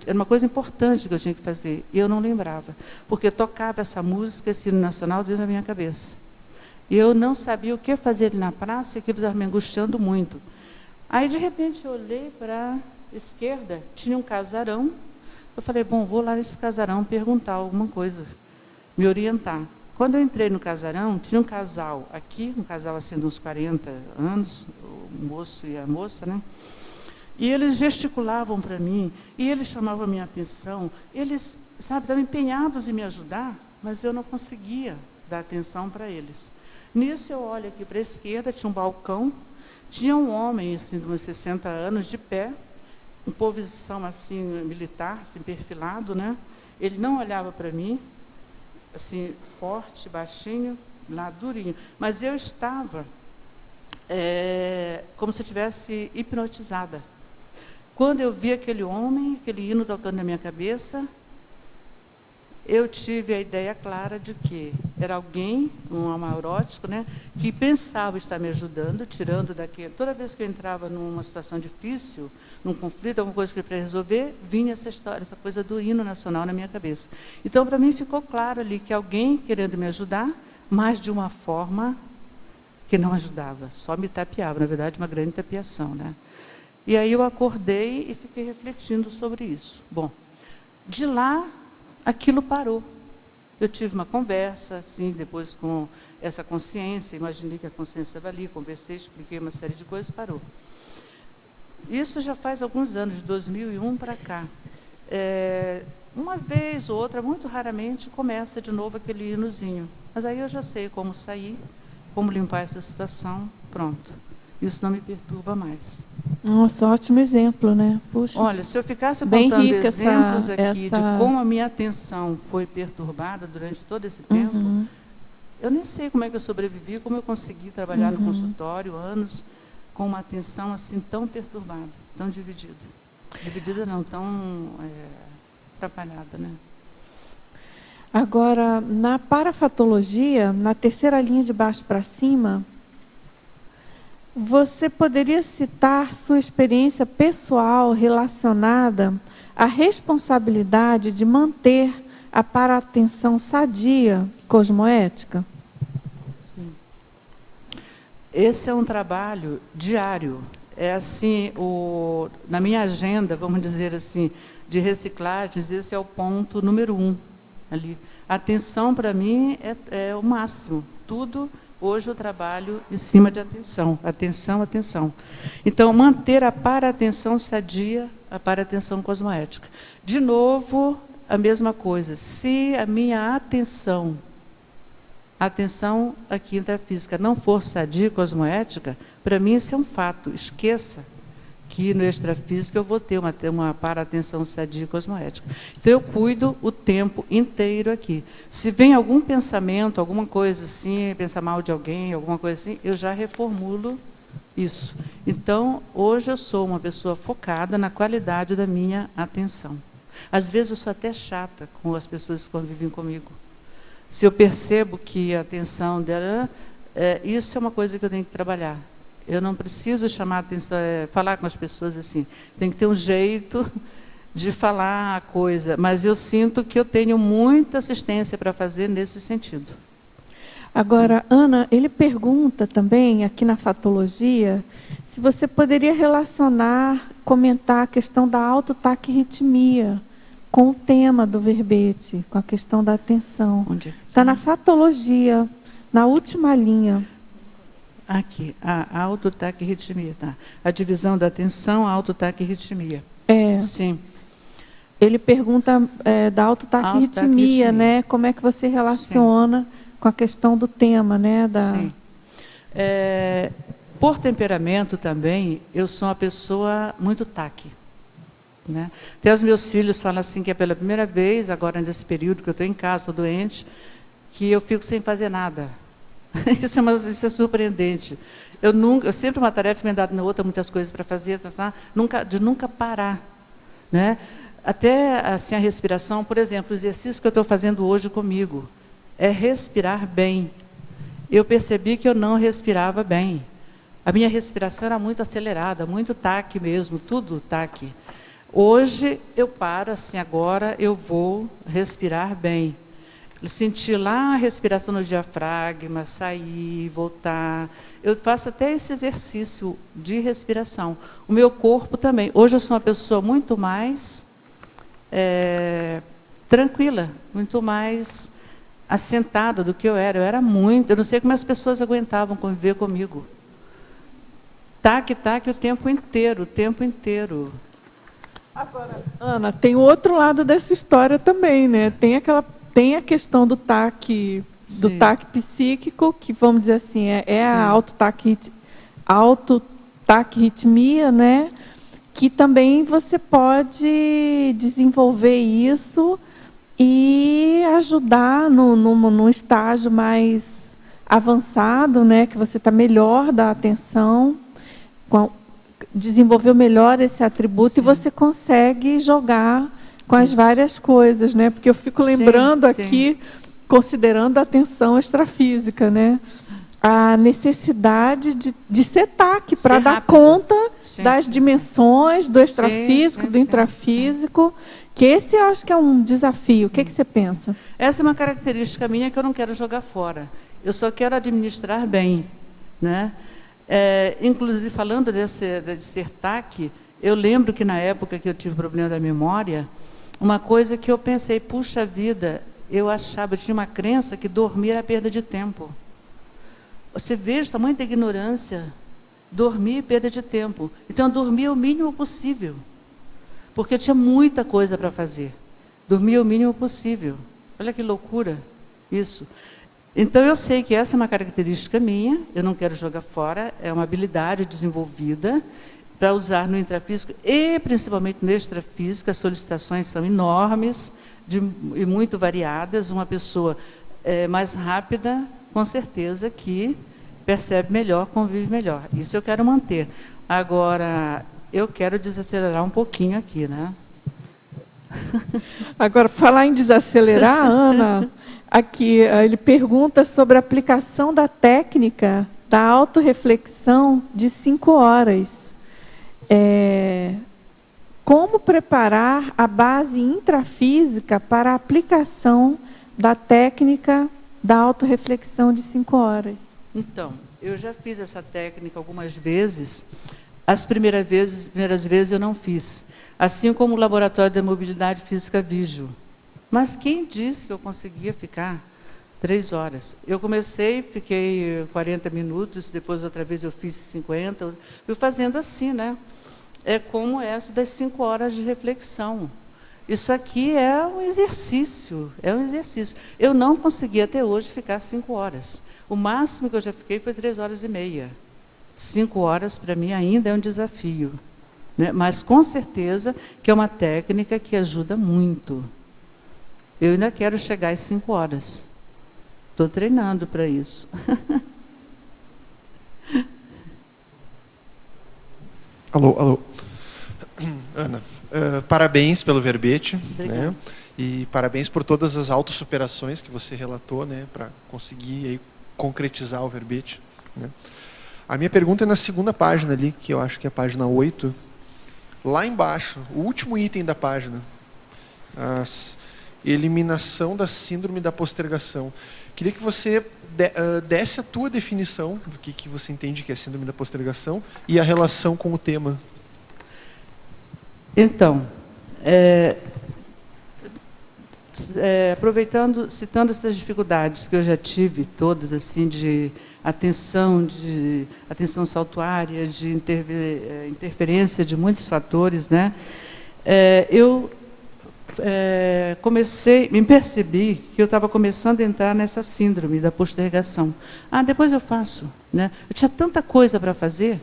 Era uma coisa importante que eu tinha que fazer, e eu não lembrava, porque tocava essa música, esse hino nacional, dentro da minha cabeça. E eu não sabia o que fazer ali na praça, e aquilo estava me angustiando muito. Aí, de repente, eu olhei para a esquerda, tinha um casarão. Eu falei, bom, vou lá nesse casarão perguntar alguma coisa, me orientar. Quando eu entrei no casarão, tinha um casal aqui, um casal assim de uns 40 anos, o moço e a moça, né? E eles gesticulavam para mim, e eles chamavam a minha atenção. Eles, sabe, estavam empenhados em me ajudar, mas eu não conseguia dar atenção para eles. Nisso eu olho aqui para a esquerda, tinha um balcão, tinha um homem assim, de uns 60 anos, de pé, em posição assim, militar, assim, perfilado, né? Ele não olhava para mim, assim, forte, baixinho, lá durinho. Mas eu estava como se eu estivesse hipnotizada. Quando eu vi aquele homem, aquele hino tocando na minha cabeça, eu tive a ideia clara de que era alguém, um amaurótico, né, que pensava estar me ajudando, tirando daquele... Toda vez que eu entrava numa situação difícil, num conflito, alguma coisa que eu queria resolver, vinha essa história, essa coisa do hino nacional na minha cabeça. Então, para mim, ficou claro ali que alguém querendo me ajudar, mas de uma forma que não ajudava, só me tapeava, na verdade, uma grande tapeação, né? E aí eu acordei e fiquei refletindo sobre isso. Bom, de lá, aquilo parou. Eu tive uma conversa, assim, depois com essa consciência, imaginei que a consciência estava ali, conversei, expliquei uma série de coisas, parou. Isso já faz alguns anos, de 2001 para cá. Uma vez ou outra, muito raramente, começa de novo aquele hinozinho. Mas aí eu já sei como sair, como limpar essa situação, pronto. Isso não me perturba mais. Nossa, ótimo exemplo, né? Puxa, olha, se eu ficasse bem contando rica exemplos aqui essa... de como a minha atenção foi perturbada durante todo esse tempo, eu nem sei como é que eu sobrevivi, como eu consegui trabalhar no consultório anos com uma atenção assim tão perturbada, tão dividida. Dividida não, tão atrapalhada, né? Agora, na parafatologia, na terceira linha de baixo para cima, você poderia citar sua experiência pessoal relacionada à responsabilidade de manter a paratenção sadia cosmoética? Sim. esse é um trabalho diário. É assim, na minha agenda, vamos dizer assim, de reciclagens, esse é o ponto número 1 ali. A atenção, para mim, é o máximo. Tudo, hoje eu trabalho em cima de atenção. Atenção, atenção. Então, manter a para-atenção sadia, a para-atenção cosmoética. De novo, a mesma coisa. Se a minha atenção aqui intrafísica não for sadia e cosmoética, para mim isso é um fato. Esqueça que no extrafísico eu vou ter uma para-atenção sadia e cosmoética. Então, eu cuido o tempo inteiro aqui. Se vem algum pensamento, alguma coisa assim, pensar mal de alguém, alguma coisa assim, eu já reformulo isso. Então, hoje eu sou uma pessoa focada na qualidade da minha atenção. Às vezes eu sou até chata com as pessoas que convivem comigo. Se eu percebo que a atenção dela... isso é uma coisa que eu tenho que trabalhar. Eu não preciso chamar a atenção, falar com as pessoas assim. Tem que ter um jeito de falar a coisa. Mas eu sinto que eu tenho muita assistência para fazer nesse sentido. Agora, Ana, ele pergunta também, aqui na fatologia, se você poderia relacionar, comentar a questão da autotaquirritmia com o tema do verbete, com a questão da atenção. Onde? Está na fatologia, na última linha. Aqui, a autotaquirritmia, tá? A divisão da atenção, a autotaquirritmia. Sim. Ele pergunta da autotaquirritmia, né? Como é que você relaciona com a questão do tema, né? Sim. Por temperamento também, eu sou uma pessoa muito taque. Né? Até os meus filhos falam assim que é pela primeira vez, agora nesse período que eu estou em casa, estou doente, que eu fico sem fazer nada. Isso é surpreendente. Eu sempre uma tarefa emendada na outra, muitas coisas para fazer, de nunca parar. Né? Até assim, a respiração, por exemplo, o exercício que eu estou fazendo hoje comigo, é respirar bem. Eu percebi que eu não respirava bem. A minha respiração era muito acelerada, muito taque mesmo, tudo taque. Hoje eu paro, assim, agora eu vou respirar bem. Sentir lá a respiração no diafragma, sair, voltar. Eu faço até esse exercício de respiração. O meu corpo também. Hoje eu sou uma pessoa muito mais tranquila, muito mais assentada do que eu era. Eu não sei como as pessoas aguentavam conviver comigo. Taque o tempo inteiro, o tempo inteiro. Agora, Ana, tem o outro lado dessa história também, né? Tem a questão do taque psíquico, que vamos dizer assim, a autotaquirritmia, né? Que também você pode desenvolver isso e ajudar num estágio mais avançado, né? Que você está melhor da atenção, desenvolveu melhor esse atributo. Sim. E você consegue jogar com as várias coisas, né? Porque eu fico lembrando aqui, considerando a atenção extrafísica, né? A necessidade de ser taque para dar conta das dimensões do extrafísico, do intrafísico, que esse eu acho que é um desafio. O que você pensa? Essa é uma característica minha que eu não quero jogar fora. Eu só quero administrar bem, né? Inclusive, falando de ser taque, eu lembro que na época que eu tive problema da memória, uma coisa que eu pensei, puxa vida, eu tinha uma crença que dormir era perda de tempo. Você veja o tamanho da ignorância, dormir é perda de tempo. Então, eu dormia o mínimo possível, porque eu tinha muita coisa para fazer. Dormia o mínimo possível. Olha que loucura isso. Então, eu sei que essa é uma característica minha, eu não quero jogar fora, é uma habilidade desenvolvida para usar no intrafísico e principalmente no extrafísico. As solicitações são enormes e muito variadas. Uma pessoa mais rápida, com certeza, que percebe melhor, convive melhor. Isso eu quero manter. Agora, eu quero desacelerar um pouquinho aqui, né? Agora, para falar em desacelerar, Ana, aqui ele pergunta sobre a aplicação da técnica da autorreflexão de 5 horas. Como preparar a base intrafísica para a aplicação da técnica da autorreflexão de 5 horas? Então, Eu já fiz essa técnica algumas vezes. As primeiras vezes eu não fiz. Assim como o laboratório da mobilidade física Vigio. Mas quem disse que eu conseguia ficar 3 horas? Eu comecei, fiquei 40 minutos, depois outra vez eu fiz 50, eu fazendo assim, né? É como essa das 5 horas de reflexão. Isso aqui é um exercício, é um exercício. Eu não consegui até hoje ficar 5 horas. O máximo que eu já fiquei foi 3 horas e meia. 5 horas, para mim, ainda é um desafio. Né? Mas, com certeza, que é uma técnica que ajuda muito. Eu ainda quero chegar às 5 horas. Estou treinando para isso. Alô. Ana, parabéns pelo verbete. Né? E parabéns por todas as autossuperações que você relatou, né, para conseguir aí concretizar o verbete. Né? A minha pergunta é na segunda página ali, que eu acho que é a página 8. Lá embaixo, o último item da página. Eliminação da síndrome da postergação. Queria que você desse a tua definição do que você entende que é síndrome da postergação e a relação com o tema. Então, aproveitando, citando essas dificuldades que eu já tive, todas, assim, de atenção saltuária, de interferência de muitos fatores, né? Eu me percebi que eu estava começando a entrar nessa síndrome da postergação. Depois eu faço, né? Eu tinha tanta coisa para fazer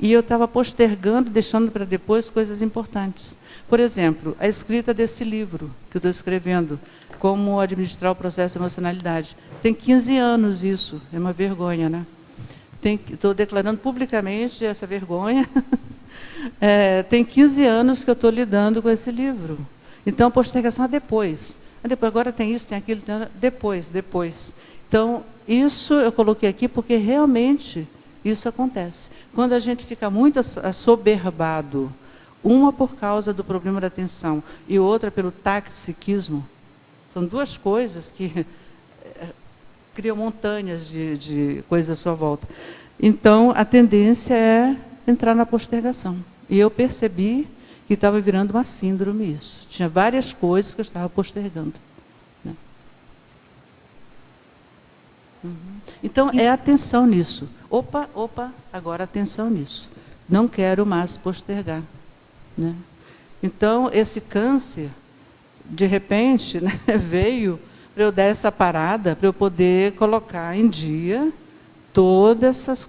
e eu estava postergando, deixando para depois coisas importantes. Por exemplo, a escrita desse livro que eu estou escrevendo, Como Administrar o Processo de Emocionalidade. Tem 15 anos isso, é uma vergonha, né? Estou declarando publicamente essa vergonha. Tem 15 anos que eu estou lidando com esse livro. Então, postergação é depois. Agora tem isso, tem aquilo, depois. Então, isso eu coloquei aqui porque realmente isso acontece. Quando a gente fica muito assoberbado, uma por causa do problema da atenção e outra pelo taquipsiquismo, são duas coisas que criam montanhas de coisas à sua volta. Então, a tendência é entrar na postergação. E eu percebi que estava virando uma síndrome isso. Tinha várias coisas que eu estava postergando. Né? Então, é atenção nisso. Opa, agora atenção nisso. Não quero mais postergar. Né? Então, esse câncer, de repente, né, veio para eu dar essa parada, para eu poder colocar em dia todas essas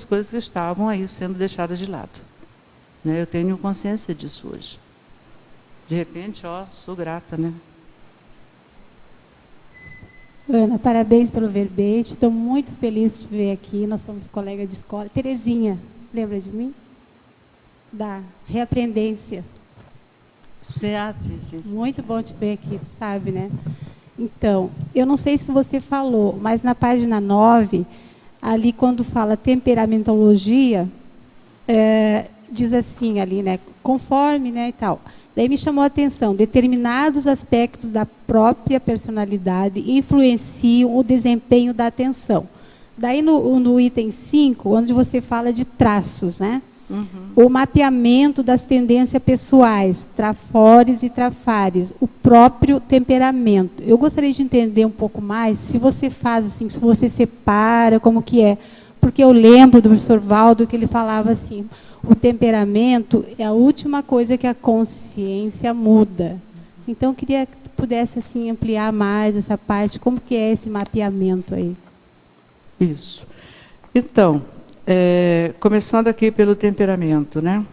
coisas que estavam aí sendo deixadas de lado. Né? Eu tenho consciência disso hoje. De repente, sou grata, né? Ana, parabéns pelo verbete. Estou muito feliz de te ver aqui. Nós somos colegas de escola. Terezinha, lembra de mim? Da Reaprendência. Sim. Muito bom te ver aqui, sabe, né? Então, eu não sei se você falou, mas na página 9, ali quando fala temperamentologia, diz assim ali, né? Conforme, né, e tal. Daí me chamou a atenção, determinados aspectos da própria personalidade influenciam o desempenho da atenção. Daí no item 5, onde você fala de traços, né? O mapeamento das tendências pessoais, trafores e trafares, o próprio temperamento. Eu gostaria de entender um pouco mais, se você faz assim, se você separa, como que é. Porque eu lembro do professor Valdo que ele falava assim, o temperamento é a última coisa que a consciência muda. Então, eu queria que tu pudesse assim, ampliar mais essa parte, como que é esse mapeamento aí? Isso. Então, começando aqui pelo temperamento, né?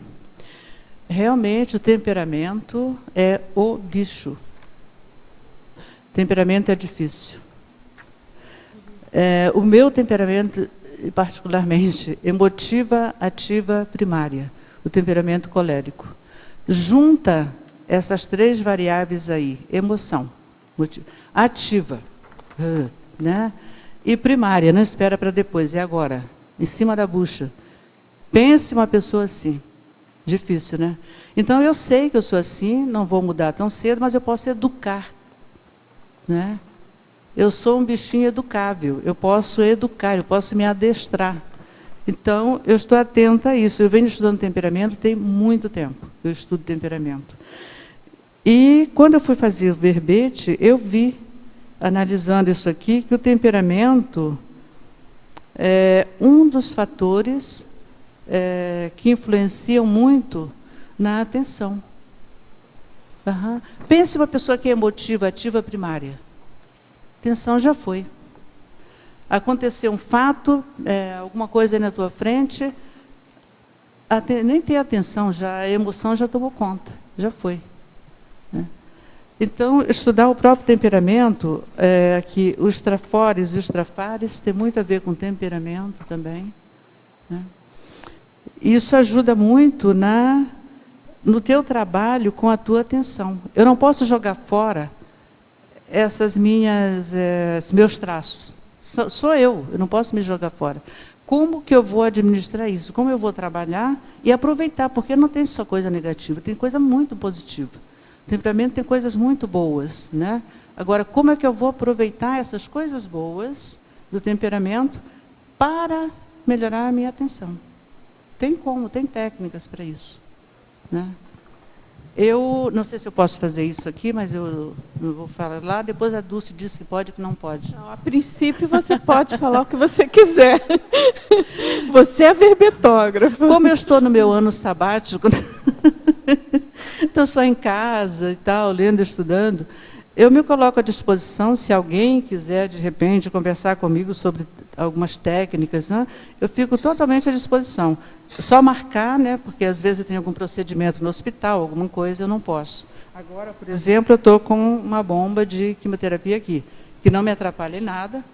Realmente, o temperamento é o bicho. Temperamento é difícil. O meu temperamento, particularmente, emotiva, ativa, primária, o temperamento colérico. Junta essas 3 variáveis aí, emoção, ativa, né? E primária, não espera para depois, é agora, em cima da bucha. Pense uma pessoa assim, difícil, né? Então, eu sei que eu sou assim, não vou mudar tão cedo, mas eu posso educar, né? Eu sou um bichinho educável, eu posso educar, eu posso me adestrar. Então, eu estou atenta a isso. Eu venho estudando temperamento tem muito tempo, eu estudo temperamento. E, quando eu fui fazer o verbete, eu vi, analisando isso aqui, que o temperamento é um dos fatores que influenciam muito na atenção. Pense uma pessoa que é emotiva, ativa primária. Atenção já foi. Aconteceu um fato, alguma coisa aí na tua frente, nem ter atenção, já, a emoção já tomou conta, já foi. Né? Então, estudar o próprio temperamento, que os trafores e os trafares tem muito a ver com temperamento também. Né? Isso ajuda muito no teu trabalho com a tua atenção. Eu não posso jogar fora meus traços. Sou eu não posso me jogar fora. Como que eu vou administrar isso? Como eu vou trabalhar e aproveitar? Porque não tem só coisa negativa, tem coisa muito positiva. O temperamento tem coisas muito boas, né? Agora, como é que eu vou aproveitar essas coisas boas do temperamento para melhorar a minha atenção? Tem técnicas para isso. Né? Eu não sei se eu posso fazer isso aqui, mas eu vou falar lá. Depois a Dulce diz que pode e que não pode. Não, a princípio, você pode falar o que você quiser. Você é verbetógrafo. Como eu estou no meu ano sabático, estou só em casa e tal, lendo, estudando, eu me coloco à disposição, se alguém quiser, de repente, conversar comigo sobre algumas técnicas, né? Eu fico totalmente à disposição. Só marcar, né? Porque às vezes eu tenho algum procedimento no hospital, alguma coisa, eu não posso. Agora, por exemplo, eu estou com uma bomba de quimioterapia aqui, que não me atrapalha em nada,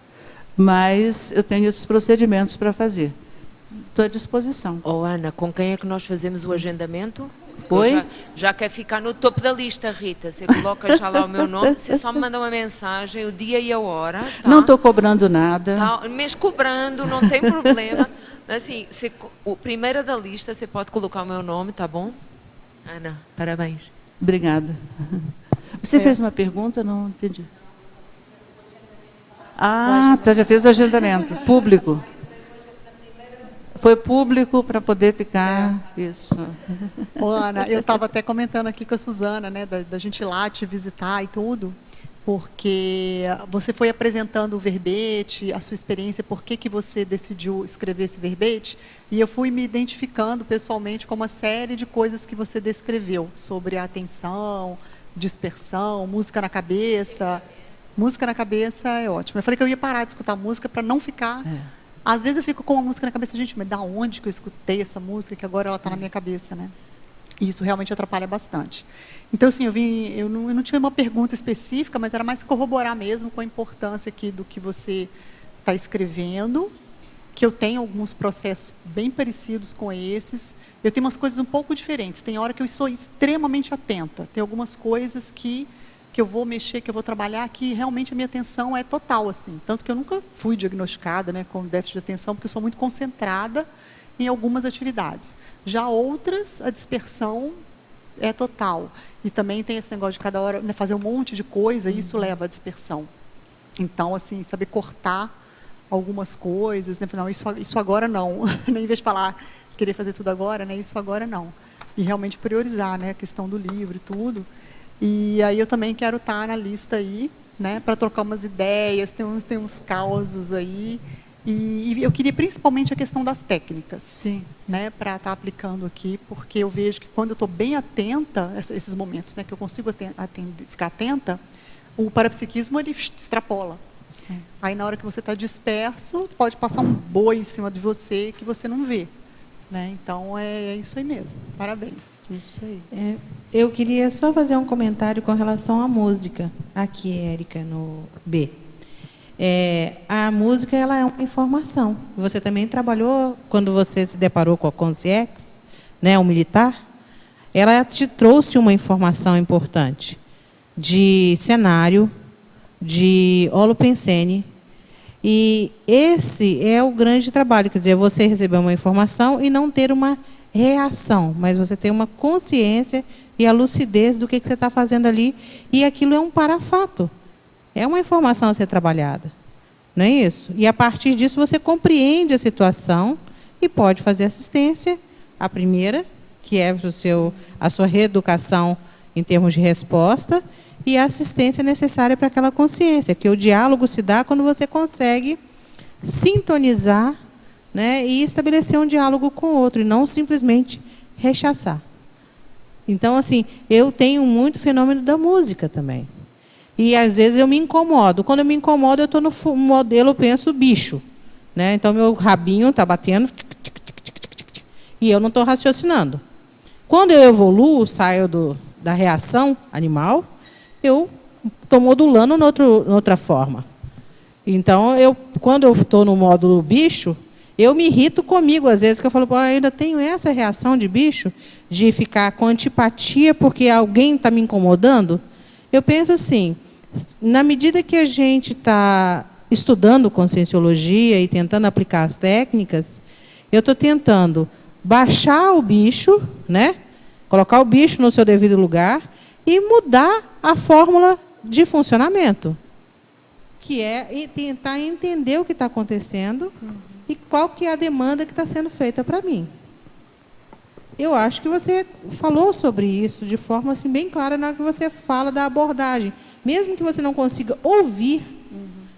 mas eu tenho esses procedimentos para fazer. Estou à disposição. Ana, com quem é que nós fazemos o agendamento? Oi? Já quer ficar no topo da lista, Rita. Você coloca já lá o meu nome, você só me manda uma mensagem, o dia e a hora. Tá? Não estou cobrando nada. Tá, mas cobrando, não tem problema. Assim, o primeiro da lista, você pode colocar o meu nome, tá bom? Ana, parabéns. Obrigada. Você fez uma pergunta? Não entendi. Ah, tá, já fez o agendamento. Público. Foi público para poder ficar... Isso. Ô, Ana, eu estava até comentando aqui com a Suzana, né, da gente ir lá te visitar e tudo, porque você foi apresentando o verbete, a sua experiência, por que você decidiu escrever esse verbete, e eu fui me identificando pessoalmente com uma série de coisas que você descreveu, sobre a atenção, dispersão, música na cabeça. Música na cabeça é ótimo. Eu falei que eu ia parar de escutar música para não ficar... Às vezes eu fico com uma música na cabeça, gente, mas da onde que eu escutei essa música, que agora ela está na minha cabeça, né? E isso realmente atrapalha bastante. Então, assim, eu não tinha uma pergunta específica, mas era mais corroborar mesmo com a importância aqui do que você está escrevendo, que eu tenho alguns processos bem parecidos com esses. Eu tenho umas coisas um pouco diferentes. Tem hora que eu sou extremamente atenta. Tem algumas coisas que eu vou mexer, que eu vou trabalhar, que realmente a minha atenção é total, assim. Tanto que eu nunca fui diagnosticada, né, com déficit de atenção, porque eu sou muito concentrada em algumas atividades. Já outras, a dispersão é total. E também tem esse negócio de cada hora, né, fazer um monte de coisa, e isso leva à dispersão. Então, assim, saber cortar algumas coisas, né, não, isso agora não. Em vez de falar, querer fazer tudo agora, né, isso agora não. E realmente priorizar, né, a questão do livro e tudo. E aí eu também quero estar na lista aí, né, para trocar umas ideias, tem uns causos aí. E eu queria principalmente a questão das técnicas, sim, né, para estar aplicando aqui, porque eu vejo que quando eu estou bem atenta, esses momentos, né, que eu consigo ficar atenta, o parapsiquismo ele extrapola. Sim. Aí na hora que você está disperso, pode passar um boi em cima de você que você não vê. Né? Então, é isso aí mesmo. Parabéns. Isso aí. Eu queria só fazer um comentário com relação à música. Aqui, Érica, no B. A música ela é uma informação. Você também trabalhou, quando você se deparou com a Consciex, né, o militar, ela te trouxe uma informação importante de cenário, de holopensene. E esse é o grande trabalho, quer dizer, você receber uma informação e não ter uma reação, mas você ter uma consciência e a lucidez do que você está fazendo ali, e aquilo é um parafato. É uma informação a ser trabalhada. Não é isso? E, a partir disso, você compreende a situação e pode fazer assistência. A primeira, que é a sua reeducação em termos de resposta, e a assistência necessária para aquela consciência, que o diálogo se dá quando você consegue sintonizar, né, e estabelecer um diálogo com o outro, e não simplesmente rechaçar. Então, assim, eu tenho muito fenômeno da música também. E, às vezes, eu me incomodo. Quando eu me incomodo, eu estou no modelo, eu penso, bicho. Né? Então, meu rabinho está batendo, e eu não estou raciocinando. Quando eu evoluo, saio da reação animal, eu estou modulando noutra forma. Então, quando eu estou no módulo bicho, eu me irrito comigo, às vezes, que eu falo, eu ainda tenho essa reação de bicho, de ficar com antipatia porque alguém está me incomodando. Eu penso assim, na medida que a gente está estudando conscienciologia e tentando aplicar as técnicas, eu estou tentando baixar o bicho, né? Colocar o bicho no seu devido lugar e mudar a fórmula de funcionamento, que é tentar entender o que está acontecendo e qual que é a demanda que está sendo feita para mim. Eu acho que você falou sobre isso de forma assim, bem clara na hora que você fala da abordagem. Mesmo que você não consiga ouvir,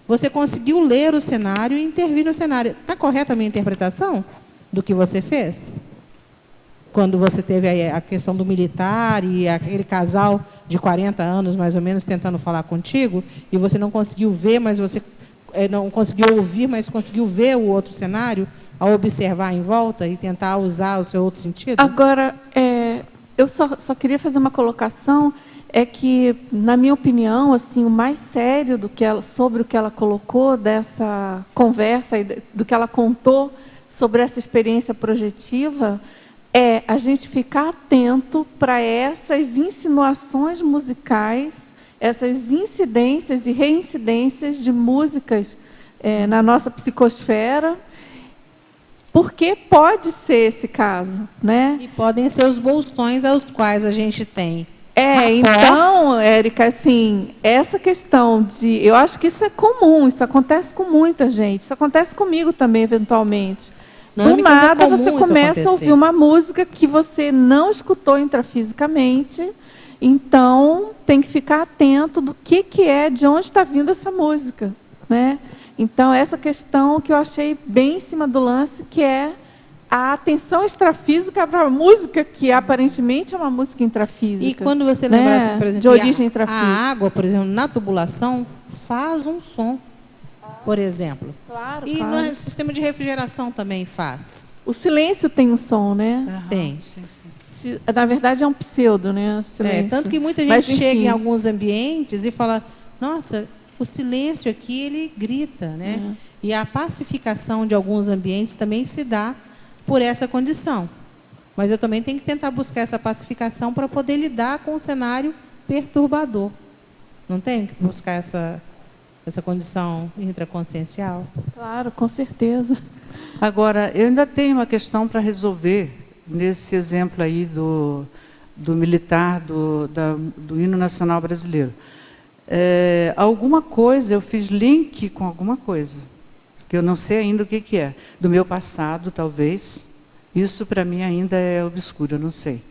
você conseguiu ler o cenário e intervir no cenário. Está correta a minha interpretação do que você fez? Quando você teve a questão do militar e aquele casal de 40 anos, mais ou menos, tentando falar contigo, e você não conseguiu ver, mas você não conseguiu ouvir, mas conseguiu ver o outro cenário, ao observar em volta e tentar usar o seu outro sentido? Agora, eu só queria fazer uma colocação, é que, na minha opinião, assim, o mais sério sobre o que ela colocou dessa conversa, e do que ela contou sobre essa experiência projetiva, é a gente ficar atento para essas insinuações musicais, essas incidências e reincidências de músicas na nossa psicosfera, porque pode ser esse caso, né? E podem ser os bolsões aos quais a gente tem. Então, Érica, assim, essa questão eu acho que isso é comum, isso acontece com muita gente, isso acontece comigo também, eventualmente. Do nada, você começa a ouvir uma música que você não escutou intrafisicamente, então tem que ficar atento do que é, de onde está vindo essa música, né? Então, essa questão que eu achei bem em cima do lance, que é a atenção extrafísica para a música, que aparentemente é uma música intrafísica. E quando você lembra, por exemplo, de origem intrafísica. A água, por exemplo, na tubulação, faz um som, por exemplo. Claro, e claro. no sistema de refrigeração também faz. O silêncio tem um som, né? Tem. Sim. Na verdade, é um pseudo, né? Silêncio. Tanto que muita gente Mas, chega enfim, em alguns ambientes e fala, nossa, o silêncio aqui, ele grita, né? E a pacificação de alguns ambientes também se dá por essa condição. Mas eu também tenho que tentar buscar essa pacificação para poder lidar com o cenário perturbador. Não tenho que buscar essa condição intraconsciencial? Claro, com certeza. Agora, eu ainda tenho uma questão para resolver nesse exemplo aí do militar, do hino nacional brasileiro. Alguma coisa, eu fiz link com alguma coisa, que eu não sei ainda o que é. Do meu passado, talvez. Isso, para mim, ainda é obscuro, eu não sei.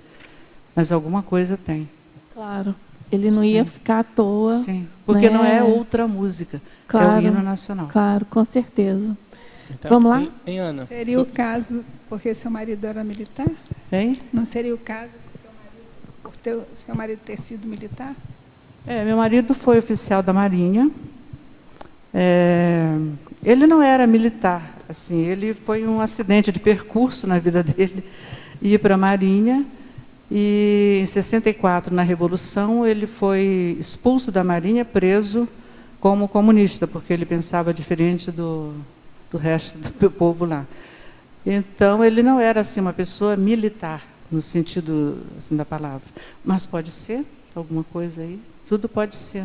Mas alguma coisa tem. Claro. Ele não ia ficar à toa. Sim, porque né? não é outra música, claro, é o hino nacional. Claro, com certeza. Então, vamos lá? Hein, Ana? Seria o caso porque seu marido era militar? Hein? Não seria o caso de seu marido ter sido militar? Meu marido foi oficial da Marinha. Ele não era militar, assim, ele foi um acidente de percurso na vida dele, ia para a Marinha, e em 64, na Revolução, ele foi expulso da Marinha, preso como comunista, porque ele pensava diferente do resto do povo lá. Então, ele não era assim, uma pessoa militar, no sentido assim, da palavra. Mas pode ser alguma coisa aí? Tudo pode ser,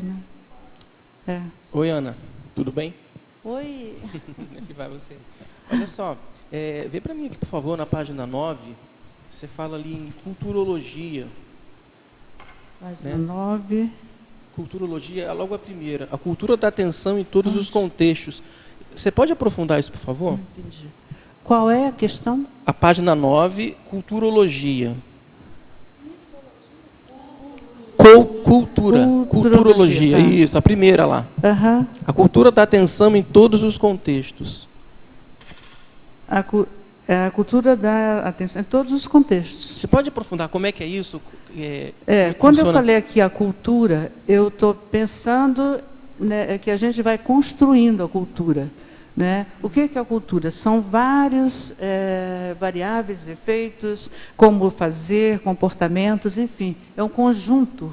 né? Oi, Ana. Tudo bem? Oi. Aqui vai você. Olha só, vê para mim aqui, por favor, na página 9. Você fala ali em culturologia. Página 9. culturologia é logo a primeira. A cultura da atenção em todos os contextos. Você pode aprofundar isso, por favor? Entendi. Qual é a questão? A página 9, culturologia. Culturologia, tá. isso, a primeira lá. Uhum. A cultura da atenção em todos os contextos. A cultura da atenção em todos os contextos. Você pode aprofundar como é que é isso? Quando funciona? eu falei aqui a cultura, eu estou pensando, né, que a gente vai construindo a cultura. Né? O que é a cultura? São vários variáveis, efeitos, como fazer, comportamentos, enfim, é um conjunto,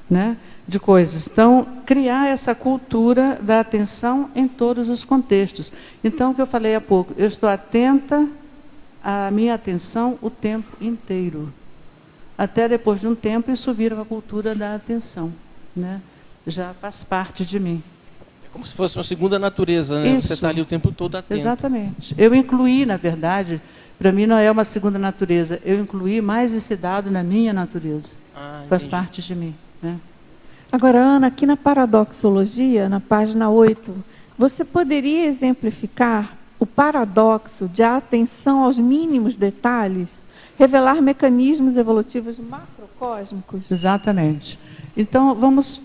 né, de coisas. Então, criar essa cultura da atenção em todos os contextos. Então, o que eu falei há pouco, eu estou atenta à minha atenção o tempo inteiro. Até depois de um tempo, isso vira uma cultura da atenção. Né? Já faz parte de mim. Como se fosse uma segunda natureza, né? Isso. Você está ali o tempo todo atento. Exatamente. Eu incluí, na verdade, para mim não é uma segunda natureza, eu incluí mais esse dado na minha natureza. Faz parte de mim. Né? Agora, Ana, aqui na paradoxologia, na página 8, você poderia exemplificar o paradoxo de atenção aos mínimos detalhes, revelar mecanismos evolutivos macrocósmicos? Exatamente. Então, vamos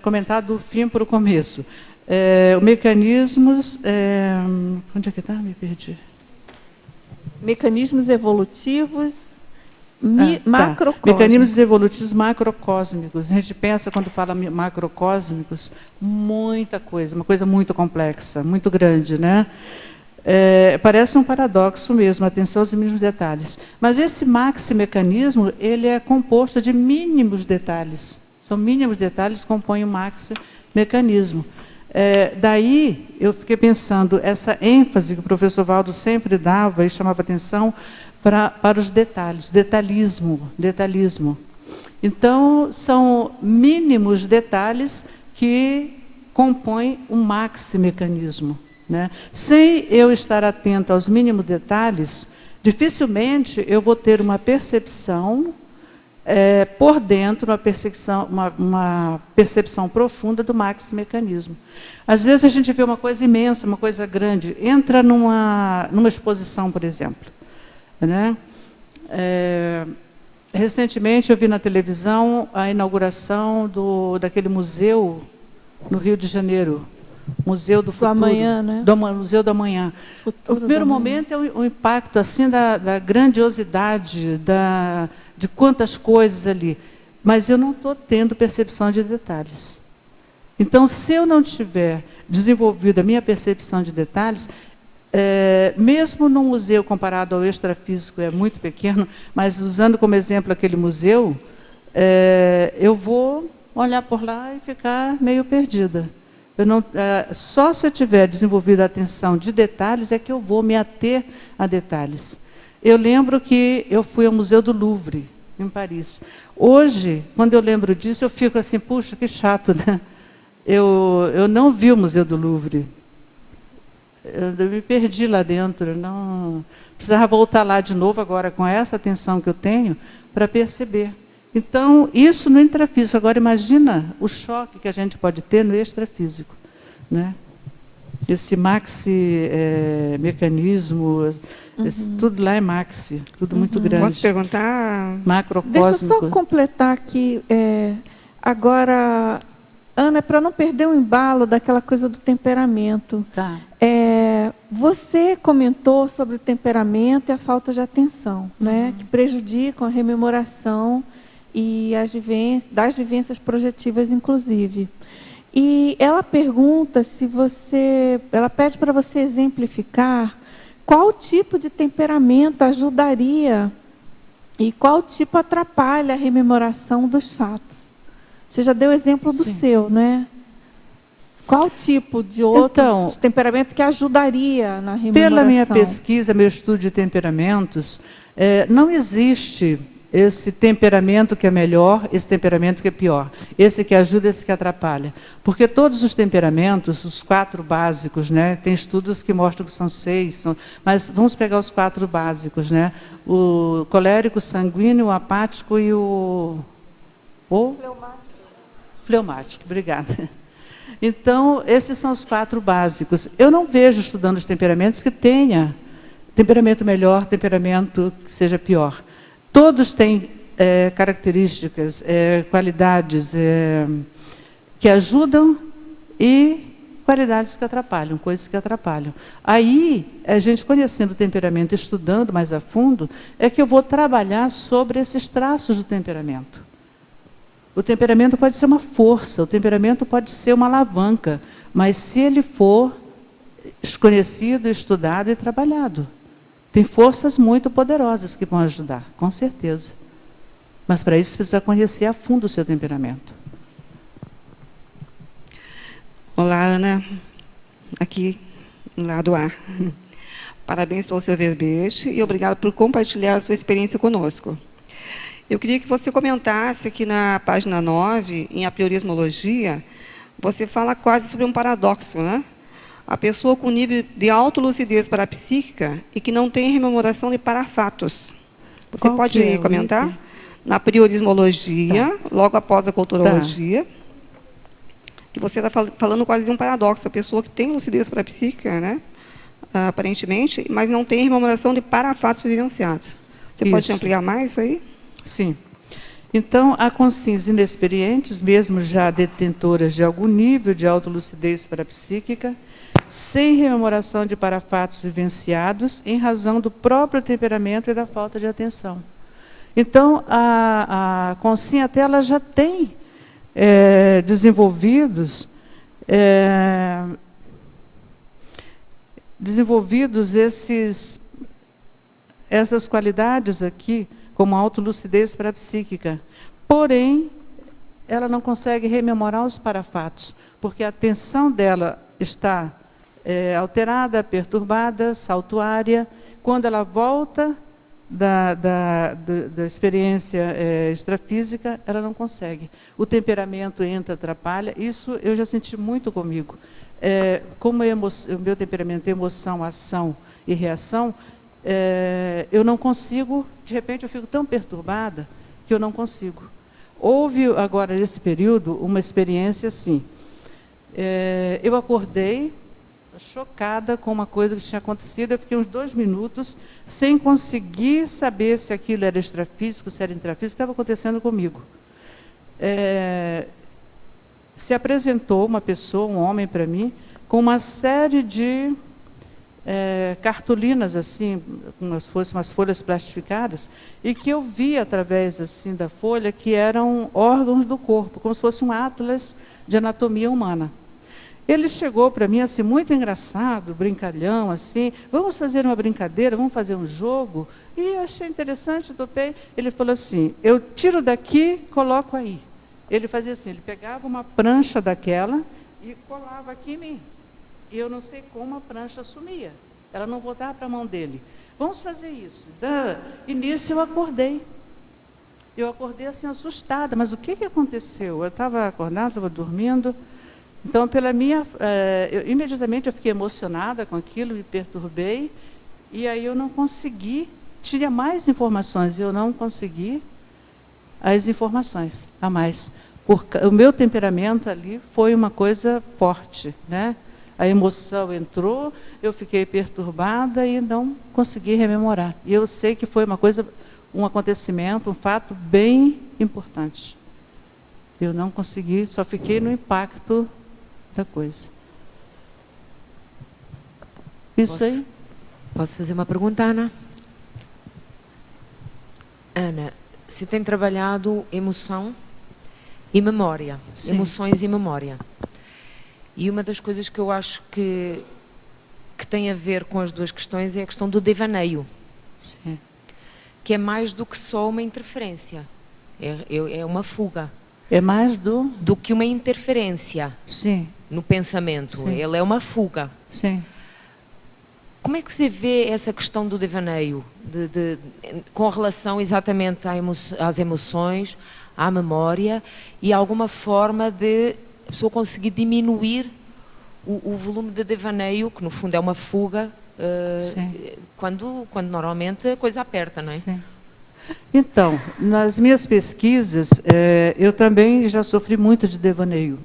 comentar do fim para o começo. Mecanismos... onde é que está? Me perdi. Mecanismos evolutivos macrocósmicos. Mecanismos evolutivos macrocósmicos. A gente pensa, quando fala macrocósmicos, muita coisa, uma coisa muito complexa, muito grande, né? Parece um paradoxo mesmo, atenção aos mínimos detalhes. Mas esse maximecanismo, ele é composto de mínimos detalhes. São mínimos detalhes que compõem o maximecanismo. Daí, eu fiquei pensando, essa ênfase que o professor Valdo sempre dava e chamava atenção para os detalhes, detalhismo. Então, são mínimos detalhes que compõem o maximecanismo. Né? Sem eu estar atento aos mínimos detalhes, dificilmente eu vou ter uma percepção por dentro, uma percepção profunda do maximecanismo. Às vezes a gente vê uma coisa imensa, uma coisa grande, entra numa exposição, por exemplo. Né? Recentemente eu vi na televisão a inauguração daquele museu no Rio de Janeiro, Museu do Futuro, Amanhã, né? Museu do Amanhã. O primeiro momento é o impacto assim da grandiosidade, de quantas coisas ali, mas eu não estou tendo percepção de detalhes. Então, se eu não tiver desenvolvido a minha percepção de detalhes, mesmo num museu comparado ao extrafísico é muito pequeno, mas usando como exemplo aquele museu, eu vou olhar por lá e ficar meio perdida. Só se eu tiver desenvolvido a atenção de detalhes é que eu vou me ater a detalhes. Eu lembro que eu fui ao Museu do Louvre, em Paris. Hoje, quando eu lembro disso, eu fico assim, puxa, que chato, né? Eu não vi o Museu do Louvre. Eu me perdi lá dentro. Não precisava voltar lá de novo agora, com essa atenção que eu tenho, para perceber. Então, isso no intrafísico. Agora, imagina o choque que a gente pode ter no extrafísico. Né? Esse maxi-mecanismo, tudo lá é maxi, tudo muito grande. Posso perguntar? Macrocósmico. Deixa eu só completar aqui. Agora, Ana, para não perder o embalo daquela coisa do temperamento. Tá. Você comentou sobre o temperamento e a falta de atenção, né? Que prejudicam a rememoração e das vivências projetivas, inclusive. E ela pergunta ela pede para você exemplificar qual tipo de temperamento ajudaria e qual tipo atrapalha a rememoração dos fatos. Você já deu exemplo do seu, né? Qual tipo de outro de temperamento que ajudaria na rememoração? Pela minha pesquisa, meu estudo de temperamentos, não existe esse temperamento que é melhor, esse temperamento que é pior, esse que ajuda, esse que atrapalha. Porque todos os temperamentos, os 4 básicos, né, tem estudos que mostram que são 6, mas vamos pegar os 4 básicos, né, o colérico, sanguíneo, o apático e o Fleumático, obrigada. Então, esses são os 4 básicos. Eu não vejo, estudando os temperamentos, que tenha temperamento melhor, temperamento que seja pior. Todos têm características, qualidades que ajudam e qualidades que atrapalham, coisas que atrapalham. Aí, a gente conhecendo o temperamento, estudando mais a fundo, é que eu vou trabalhar sobre esses traços do temperamento. O temperamento pode ser uma força, o temperamento pode ser uma alavanca, mas se ele for conhecido, estudado e trabalhado. Tem forças muito poderosas que vão ajudar, com certeza. Mas para isso precisa conhecer a fundo o seu temperamento. Olá, Ana. Aqui, no lado A. Parabéns pelo seu verbete e obrigado por compartilhar a sua experiência conosco. Eu queria que você comentasse aqui na página 9, em apriorismologia, você fala quase sobre um paradoxo, né? A pessoa com nível de autolucidez parapsíquica e que não tem rememoração de parafatos. Você pode comentar? Na priorismologia, logo após a culturologia, que você está falando quase de um paradoxo. A pessoa que tem lucidez parapsíquica, né? Aparentemente, mas não tem rememoração de parafatos vivenciados. Você pode ampliar mais isso aí? Sim. Então, há consciências inexperientes, mesmo já detentoras de algum nível de autolucidez parapsíquica, sem rememoração de parafatos vivenciados, em razão do próprio temperamento e da falta de atenção. Então, a consciência até ela já tem desenvolvidos essas qualidades aqui, como autolucidez parapsíquica. Porém, ela não consegue rememorar os parafatos, porque a atenção dela está alterada, perturbada, saltuária. Quando ela volta da experiência extrafísica, ela não consegue. O temperamento entra, atrapalha. Isso eu já senti muito comigo. Como o meu temperamento é emoção, ação e reação, eu não consigo, de repente eu fico tão perturbada que eu não consigo. Houve agora, nesse período, uma experiência assim. Eu acordei chocada com uma coisa que tinha acontecido, eu fiquei uns 2 minutos sem conseguir saber se aquilo era extrafísico, se era intrafísico, estava acontecendo comigo. Se apresentou uma pessoa, um homem para mim, com uma série de cartolinas, assim, como se fossem umas folhas plastificadas, e que eu vi através assim, da folha que eram órgãos do corpo, como se fosse um atlas de anatomia humana. Ele chegou para mim assim, muito engraçado, brincalhão, assim, vamos fazer uma brincadeira, vamos fazer um jogo. E eu achei interessante, topei. Ele falou assim, eu tiro daqui, coloco aí. Ele fazia assim, ele pegava uma prancha daquela e colava aqui em mim. E eu não sei como a prancha sumia. Ela não voltava para a mão dele. Vamos fazer isso. E nisso eu acordei. Eu acordei assim, assustada. Mas o que aconteceu? Eu estava acordada, estava dormindo. Então, imediatamente eu fiquei emocionada com aquilo, me perturbei. E aí eu não consegui, tinha mais informações, eu não consegui as informações a mais. Porque o meu temperamento ali foi uma coisa forte, né? A emoção entrou, eu fiquei perturbada e não consegui rememorar. E eu sei que foi um acontecimento, um fato bem importante. Eu não consegui, só fiquei no impacto da coisa. Isso aí. Posso fazer uma pergunta, Ana? Ana, você tem trabalhado emoção e memória. Sim. Emoções e memória. E uma das coisas que eu acho que tem a ver com as duas questões é a questão do devaneio. Sim. Que é mais do que só uma interferência. É uma fuga. É mais do que uma interferência. Sim. No pensamento. Sim. Ele é uma fuga. Sim. Como é que você vê essa questão do devaneio? Com relação exatamente às emoções, à memória e alguma forma de a pessoa conseguir diminuir o volume de devaneio, que no fundo é uma fuga, quando normalmente a coisa aperta, não é? Sim. Então, nas minhas pesquisas, eu também já sofri muito de devaneio.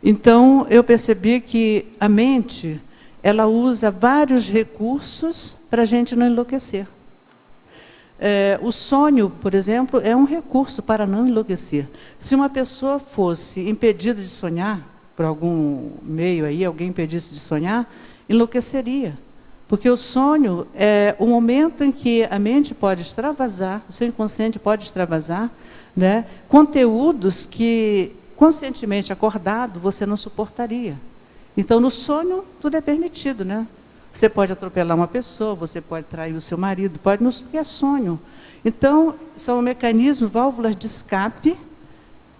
Então, eu percebi que a mente, ela usa vários recursos para a gente não enlouquecer. O sonho, por exemplo, é um recurso para não enlouquecer. Se uma pessoa fosse impedida de sonhar, por algum meio aí, alguém impedisse de sonhar, enlouqueceria. Porque o sonho é o momento em que a mente pode extravasar, o seu inconsciente pode extravasar, né, conteúdos que, conscientemente acordado, você não suportaria. Então, no sonho, tudo é permitido, né? Você pode atropelar uma pessoa, você pode trair o seu marido, pode, porque é sonho. Então, são mecanismos, válvulas de escape,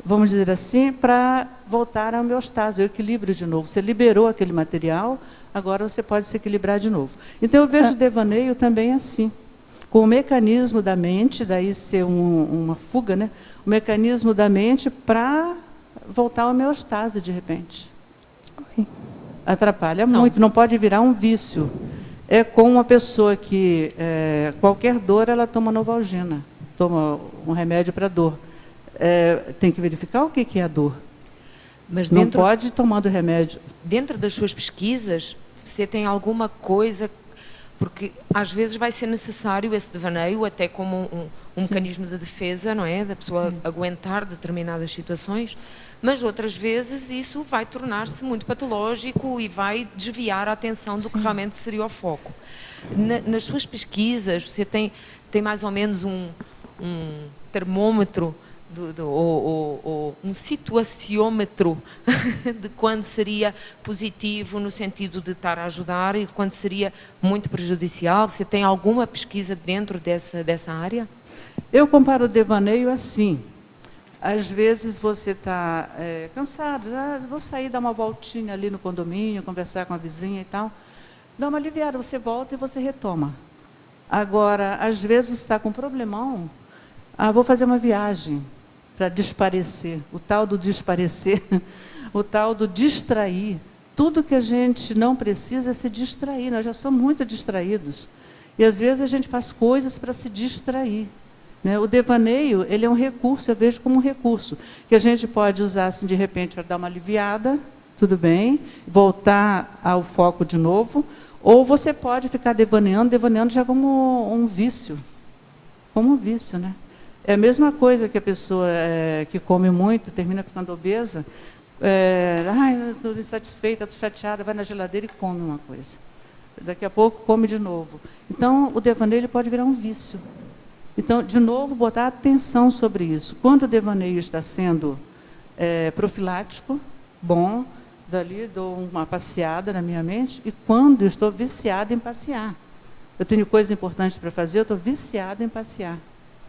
vamos dizer assim, para voltar à homeostase, ao equilíbrio de novo. Você liberou aquele material, agora você pode se equilibrar de novo. Então, eu vejo o devaneio também assim, com o mecanismo da mente, daí ser uma fuga, né? O mecanismo da mente para voltar à homeostase, de repente. Atrapalha muito, não pode virar um vício. É como uma pessoa que, qualquer dor, ela toma Novalgina, toma um remédio para dor. Tem que verificar o que é a dor. Mas não pode ir tomando remédio. Dentro das suas pesquisas, você tem alguma coisa, porque às vezes vai ser necessário esse devaneio, até como um mecanismo de defesa, não é? Da pessoa aguentar determinadas situações, mas outras vezes isso vai tornar-se muito patológico e vai desviar a atenção do que realmente seria o foco. Nas suas pesquisas, você tem mais ou menos um termômetro, ou um situaciómetro de quando seria positivo no sentido de estar a ajudar e quando seria muito prejudicial? Você tem alguma pesquisa dentro dessa área? Eu comparo o devaneio assim. Às vezes você está cansado, vou sair, dar uma voltinha ali no condomínio, conversar com a vizinha e tal. Dá uma aliviada, você volta e você retoma. Agora, às vezes está com um problemão, vou fazer uma viagem para desparecer, o tal do desparecer, o tal do distrair. Tudo que a gente não precisa é se distrair, nós já somos muito distraídos. E às vezes a gente faz coisas para se distrair. Né? O devaneio, ele é um recurso, eu vejo como um recurso, que a gente pode usar assim, de repente para dar uma aliviada, tudo bem, voltar ao foco de novo, ou você pode ficar devaneando já como um vício, né? É a mesma coisa que a pessoa que come muito, termina ficando obesa, eu estou insatisfeita, estou chateada, vai na geladeira e come uma coisa. Daqui a pouco come de novo. Então, o devaneio ele pode virar um vício. Então, de novo, botar atenção sobre isso. Quando o devaneio está sendo profilático, bom, dali dou uma passeada na minha mente, e quando eu estou viciada em passear. Eu tenho coisas importantes para fazer, eu estou viciada em passear.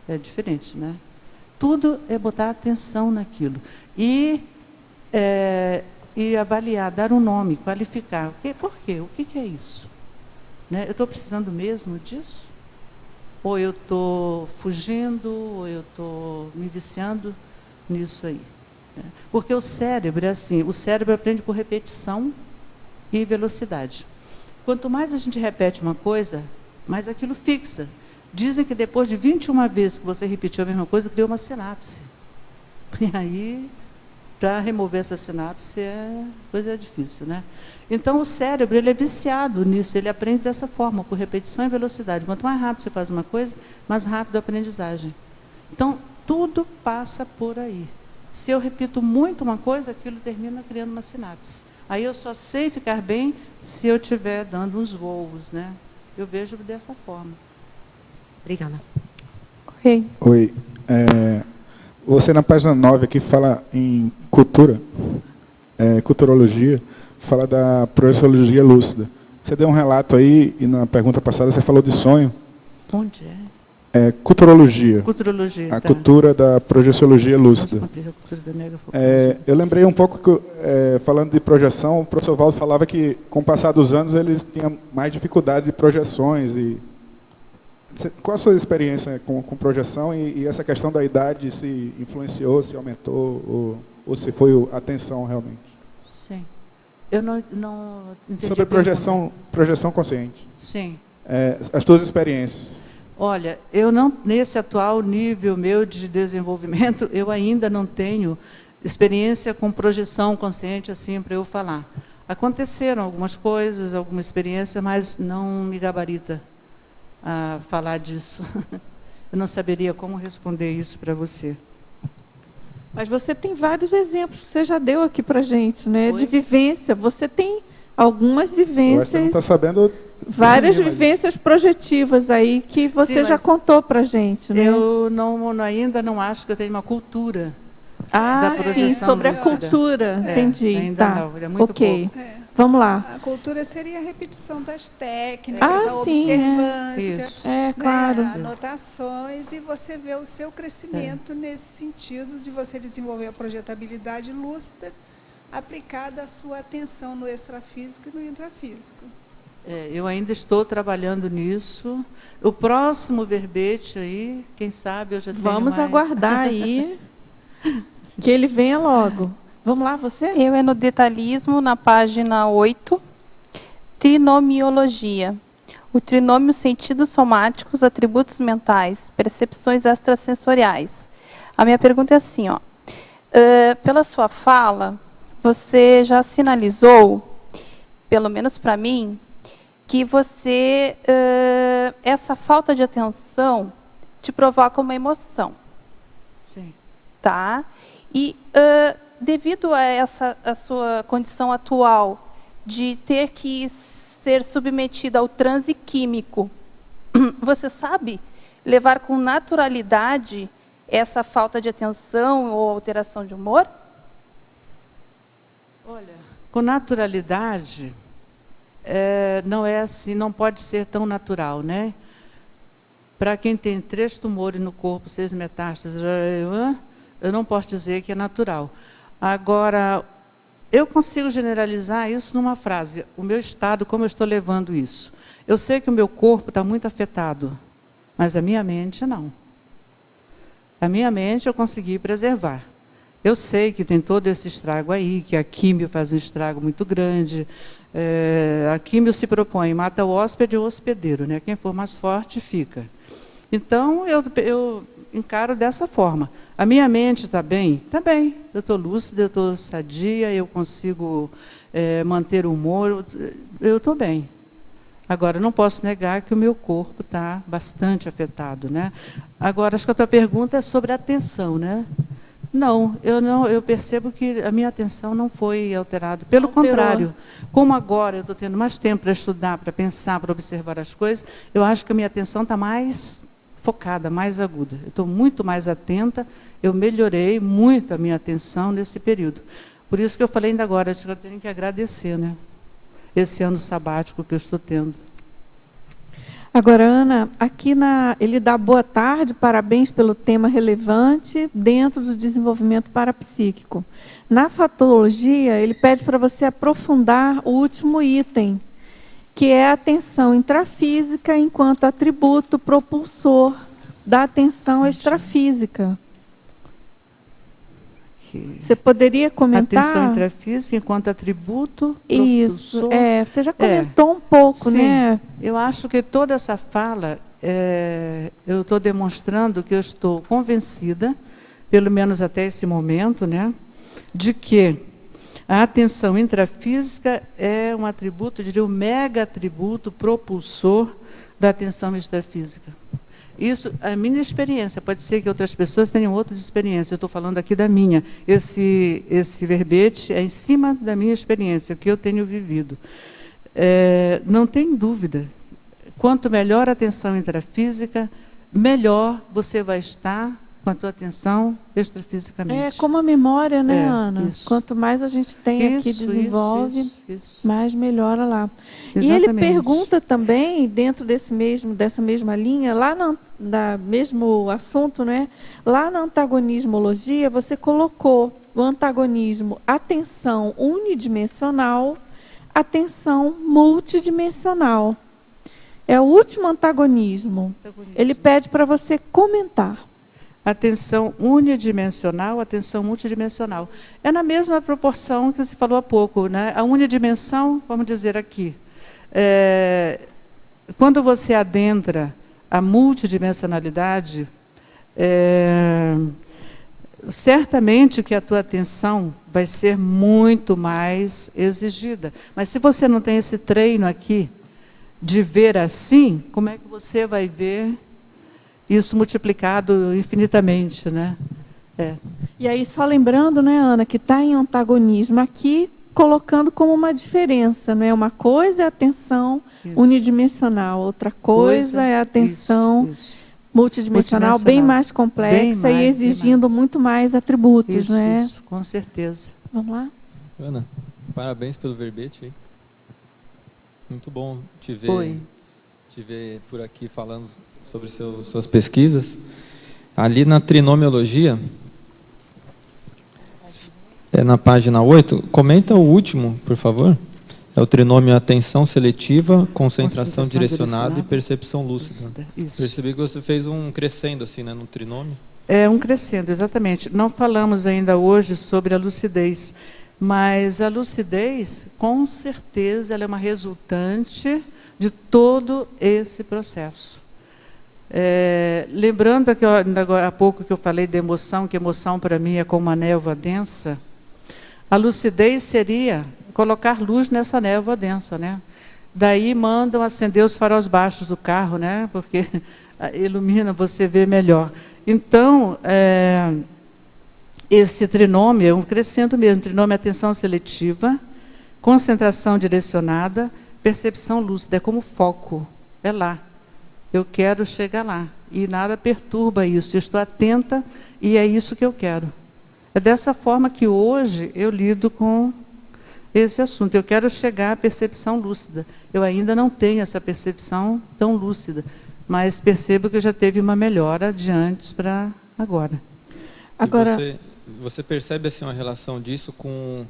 É diferente, né? Tudo é botar atenção naquilo. E avaliar, dar um nome, qualificar. Por quê? O que é isso? Né? Eu estou precisando mesmo disso? Ou eu estou fugindo, ou eu estou me viciando nisso aí? Né? Porque o cérebro é assim, o cérebro aprende por repetição e velocidade. Quanto mais a gente repete uma coisa, mais aquilo fixa. Dizem que depois de 21 vezes que você repetiu a mesma coisa, criou uma sinapse. E aí, para remover essa sinapse, coisa difícil, né? Então, o cérebro ele é viciado nisso, ele aprende dessa forma, por repetição e velocidade. Quanto mais rápido você faz uma coisa, mais rápido a aprendizagem. Então, tudo passa por aí. Se eu repito muito uma coisa, aquilo termina criando uma sinapse. Aí eu só sei ficar bem se eu estiver dando uns voos, né? Eu vejo dessa forma. Obrigada. Oi. Você na página 9 aqui fala em cultura, culturologia, fala da projeciologia lúcida. Você deu um relato aí, e na pergunta passada você falou de sonho. Onde é? Culturologia. Culturologia, a cultura da projeciologia lúcida. Eu lembrei um pouco, que, falando de projeção, o professor Valdo falava que, com o passar dos anos, eles tinham mais dificuldade de projeções. Qual a sua experiência com projeção e essa questão da idade, se influenciou, se aumentou, ou se foi a atenção realmente? Sim. Eu não entendi. Sobre projeção consciente. Sim. As tuas experiências. Olha, eu não, nesse atual nível meu de desenvolvimento, eu ainda não tenho experiência com projeção consciente assim para eu falar. Aconteceram algumas coisas, alguma experiência, mas não me gabarita a falar disso. Eu não saberia como responder isso para você. Mas você tem vários exemplos que você já deu aqui para a gente, né? De vivência. Você tem algumas vivências. Você não está sabendo. Várias vivências projetivas aí que você já contou para a gente, né? Eu ainda não acho que eu tenho uma cultura da projeção sim, sobre lúcida. a cultura. Entendi. Ainda tá. não, é muito pouco. Vamos lá. A cultura seria a repetição das técnicas, a observância, claro. anotações, e você vê o seu crescimento nesse sentido de você desenvolver a projetabilidade lúcida aplicada à sua atenção no extrafísico e no intrafísico. Eu ainda estou trabalhando nisso. O próximo verbete aí, quem sabe eu já tenho Vamos mais. aguardar aí que ele venha logo. Vamos lá, você? Eu é no detalhismo, na página 8, trinomiologia. O trinômio, sentidos somáticos, atributos mentais, percepções extrasensoriais. A minha pergunta é assim, ó. Pela sua fala, você já sinalizou, pelo menos para mim, que você, essa falta de atenção te provoca uma emoção. Sim. Tá? E devido a sua condição atual de ter que ser submetida ao transe químico, você sabe levar com naturalidade essa falta de atenção ou alteração de humor? Olha, com naturalidade, não é assim, não pode ser tão natural, né? Para quem tem 3 tumores no corpo, 6 metástases, eu não posso dizer que é natural. Agora, eu consigo generalizar isso numa frase. O meu estado, como eu estou levando isso. Eu sei que o meu corpo está muito afetado, mas a minha mente não. A minha mente eu consegui preservar. Eu sei que tem todo esse estrago aí, que a químio faz um estrago muito grande. A químio se propõe, mata o hóspede ou o hospedeiro, né? Quem for mais forte fica. Então, eu encaro dessa forma. A minha mente está bem? Está bem. Eu estou lúcida, eu estou sadia, eu consigo manter o humor, eu estou bem. Agora, não posso negar que o meu corpo está bastante afetado, né? Agora, acho que a tua pergunta é sobre a atenção, né? Não, eu percebo que a minha atenção não foi alterada. Pelo contrário, como agora eu estou tendo mais tempo para estudar, para pensar, para observar as coisas, eu acho que a minha atenção está mais focada, mais aguda. Eu estou muito mais atenta, eu melhorei muito a minha atenção nesse período. Por isso que eu falei ainda agora, acho que eu tenho que agradecer, né? Esse ano sabático que eu estou tendo. Agora, Ana, aqui ele dá boa tarde, parabéns pelo tema relevante dentro do desenvolvimento parapsíquico. Na fatologia, ele pede para você aprofundar o último item, que é a atenção intrafísica enquanto atributo propulsor da atenção extrafísica. Você poderia comentar? Atenção intrafísica enquanto atributo Isso, propulsor. Você já comentou um pouco, sim, né? Eu acho que toda essa fala, eu estou demonstrando que eu estou convencida, pelo menos até esse momento, né, de que a atenção intrafísica é um atributo, eu diria, um mega atributo propulsor da atenção extrafísica. Isso é a minha experiência, pode ser que outras pessoas tenham outras experiências, eu estou falando aqui da minha. Esse verbete é em cima da minha experiência, o que eu tenho vivido. Não tem dúvida, quanto melhor a atenção intrafísica, melhor você vai estar com a tua atenção extrafisicamente. É como a memória, né, Ana? Isso. Quanto mais a gente tem aqui, desenvolve, isso. mais melhora lá. Exatamente. E ele pergunta também, dentro dessa mesma linha, lá no mesmo assunto, né? Lá na antagonismologia, você colocou o antagonismo atenção unidimensional, atenção multidimensional. É o último antagonismo. Ele pede para você comentar. Atenção unidimensional, atenção multidimensional. É na mesma proporção que se falou há pouco, né? A unidimensão, vamos dizer aqui, quando você adentra a multidimensionalidade, certamente que a tua atenção vai ser muito mais exigida. Mas se você não tem esse treino aqui de ver assim, como é que você vai ver isso multiplicado infinitamente, né? E aí, só lembrando, né, Ana, que está em antagonismo aqui, colocando como uma diferença, não é? Uma coisa é a atenção unidimensional, outra coisa é a atenção multidimensional, bem mais complexa e exigindo muito mais atributos, né? Isso, com certeza. Vamos lá? Ana, parabéns pelo verbete aí. Muito bom te ver por aqui falando sobre suas pesquisas. Ali na trinomiologia, na página 8, comenta o último, por favor. É o trinômio atenção seletiva, concentração direcionada e percepção lúcida. Isso. Percebi que você fez um crescendo assim, né, no trinômio. É um crescendo, exatamente. Não falamos ainda hoje sobre a lucidez, mas a lucidez, com certeza, ela é uma resultante de todo esse processo. Lembrando que agora há pouco que eu falei de emoção, que emoção para mim é como uma névoa densa, a lucidez seria colocar luz nessa névoa densa, né? Daí mandam acender os faróis baixos do carro, né? Porque ilumina, você vê melhor. Então, esse trinômio é um crescendo mesmo, trinômio atenção seletiva, concentração direcionada, percepção lúcida, é como foco, é lá. Eu quero chegar lá, e nada perturba isso, eu estou atenta e é isso que eu quero. É dessa forma que hoje eu lido com esse assunto. Eu quero chegar à percepção lúcida. Eu ainda não tenho essa percepção tão lúcida, mas percebo que já teve uma melhora de antes para agora. Você percebe assim uma relação disso com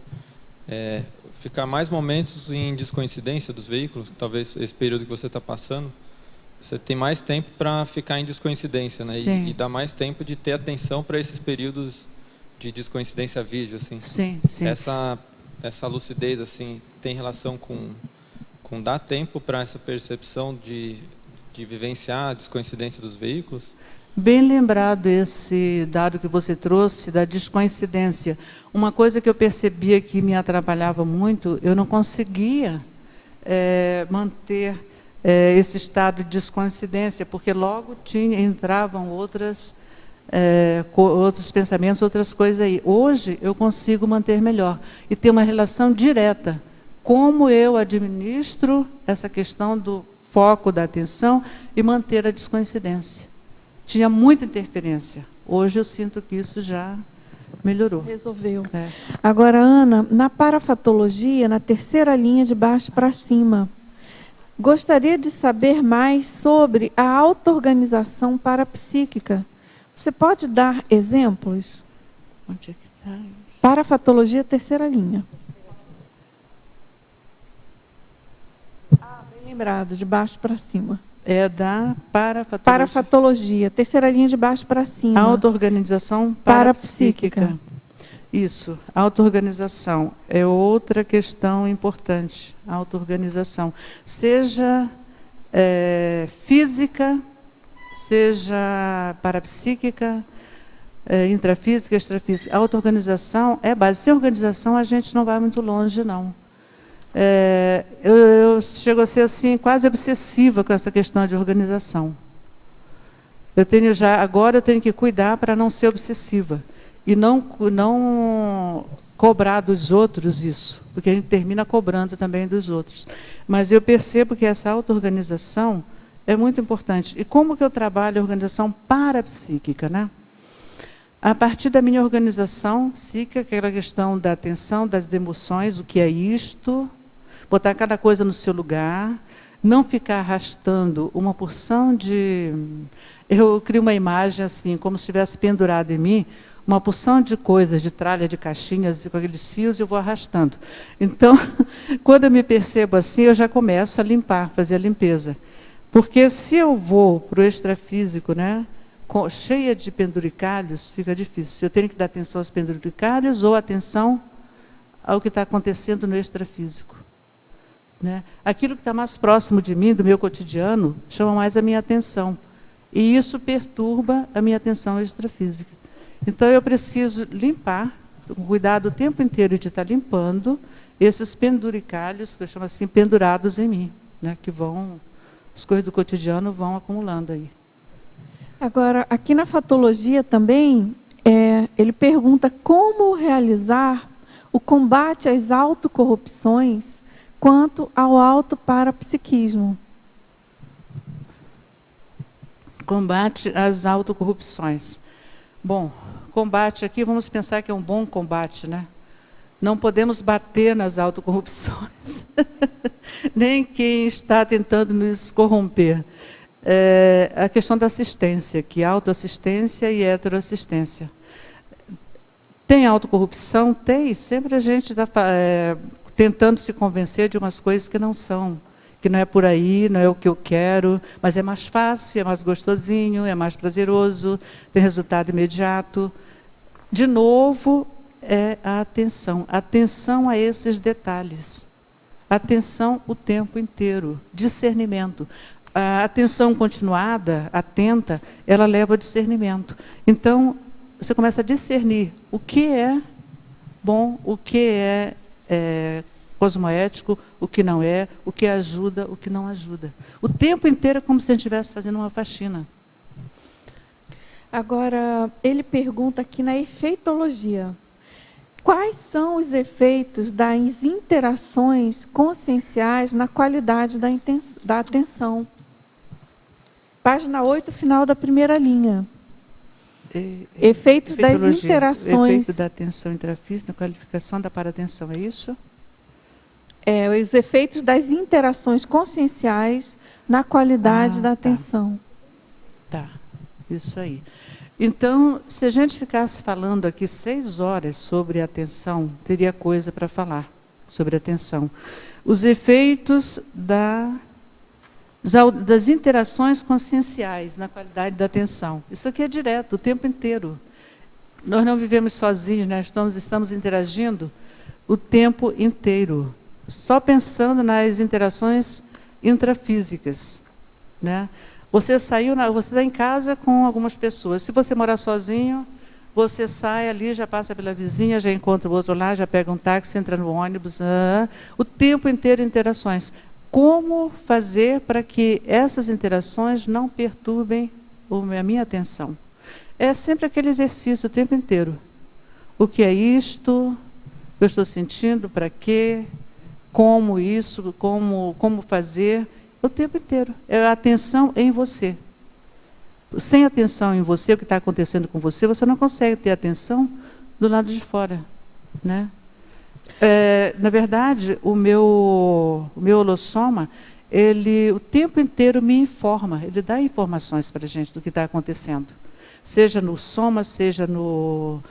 ficar mais momentos em descoincidência dos veículos? Talvez esse período que você está passando, você tem mais tempo para ficar em descoincidência, né? E dá mais tempo de ter atenção para esses períodos de descoincidência vídeo, assim. Sim. Essa lucidez, assim, tem relação com dar tempo para essa percepção de vivenciar a descoincidência dos veículos? Bem lembrado esse dado que você trouxe da descoincidência. Uma coisa que eu percebia que me atrapalhava muito, eu não conseguia manter esse estado de descoincidência, porque logo entravam outros pensamentos, outras coisas aí. Hoje eu consigo manter melhor e ter uma relação direta. Como eu administro essa questão do foco da atenção e manter a descoincidência. Tinha muita interferência. Hoje eu sinto que isso já melhorou. Resolveu. Agora, Ana, na parafatologia, na terceira linha de baixo para cima, gostaria de saber mais sobre a auto-organização parapsíquica. Você pode dar exemplos? Onde é que está isso? Parafatologia, terceira linha. Bem lembrado, de baixo para cima. É da parafatologia. Parafatologia, terceira linha de baixo para cima. Auto-organização parapsíquica. Isso, auto-organização é outra questão importante. Auto-organização, seja física, seja parapsíquica, intrafísica, extrafísica. A auto-organização é base. Sem organização, a gente não vai muito longe, não. Eu chego a ser assim, quase obsessiva com essa questão de organização. Agora eu tenho que cuidar para não ser obsessiva. E não cobrar dos outros isso, porque a gente termina cobrando também dos outros. Mas eu percebo que essa auto-organização é muito importante. E como que eu trabalho a organização parapsíquica, né? A partir da minha organização psíquica, aquela questão da atenção, das emoções, o que é isto, botar cada coisa no seu lugar, não ficar arrastando uma porção de... Eu crio uma imagem assim, como se estivesse pendurado em mim, uma porção de coisas, de tralha, de caixinhas, com aqueles fios, eu vou arrastando. Então, quando eu me percebo assim, eu já começo a limpar, fazer a limpeza. Porque se eu vou para o extrafísico, né, cheia de penduricalhos, fica difícil. Eu tenho que dar atenção aos penduricalhos ou atenção ao que está acontecendo no extrafísico. Né? Aquilo que está mais próximo de mim, do meu cotidiano, chama mais a minha atenção. E isso perturba a minha atenção extrafísica. Então, eu preciso limpar, com cuidado o tempo inteiro de estar limpando esses penduricalhos, que eu chamo assim, pendurados em mim, né, que vão, as coisas do cotidiano vão acumulando aí. Agora, aqui na fatologia também, ele pergunta como realizar o combate às autocorrupções quanto ao autoparapsiquismo. Combate às autocorrupções. Bom, combate aqui, vamos pensar que é um bom combate, né? Não podemos bater nas autocorrupções, nem quem está tentando nos corromper. A questão da assistência, que autoassistência e heteroassistência. Tem autocorrupção? Tem. Sempre a gente está tentando se convencer de umas coisas que não são, que não é por aí, não é o que eu quero, mas é mais fácil, é mais gostosinho, é mais prazeroso, tem resultado imediato. De novo, é a atenção. Atenção a esses detalhes. Atenção o tempo inteiro. Discernimento. A atenção continuada, atenta, ela leva ao discernimento. Então, você começa a discernir o que é bom, o que é cosmoético, o que não é, o que ajuda, o que não ajuda. O tempo inteiro é como se a gente estivesse fazendo uma faxina. Agora, ele pergunta aqui na efeitologia. Quais são os efeitos das interações conscienciais na qualidade da atenção? Página 8, final da primeira linha. Efeitos das interações... Efeito da atenção intrafísica na qualificação da paratenção, é isso? Os efeitos das interações conscienciais na qualidade da atenção. Tá, isso aí. Então, se a gente ficasse falando aqui 6 horas sobre atenção, teria coisa para falar sobre atenção. Os efeitos das interações conscienciais na qualidade da atenção. Isso aqui é direto, o tempo inteiro. Nós não vivemos sozinhos, né? Estamos interagindo o tempo inteiro, só pensando nas interações intrafísicas, né? Você está em casa com algumas pessoas. Se você morar sozinho, você sai ali, já passa pela vizinha, já encontra o outro lá, já pega um táxi, entra no ônibus. O tempo inteiro interações. Como fazer para que essas interações não perturbem a minha atenção? É sempre aquele exercício o tempo inteiro. O que é isto? Eu estou sentindo? Para quê? Como isso? Como fazer? O tempo inteiro. É a atenção em você. Sem atenção em você, o que está acontecendo com você, você não consegue ter atenção do lado de fora, né? Na verdade, o meu holossoma, ele o tempo inteiro me informa, ele dá informações para a gente do que está acontecendo. Seja no soma, seja no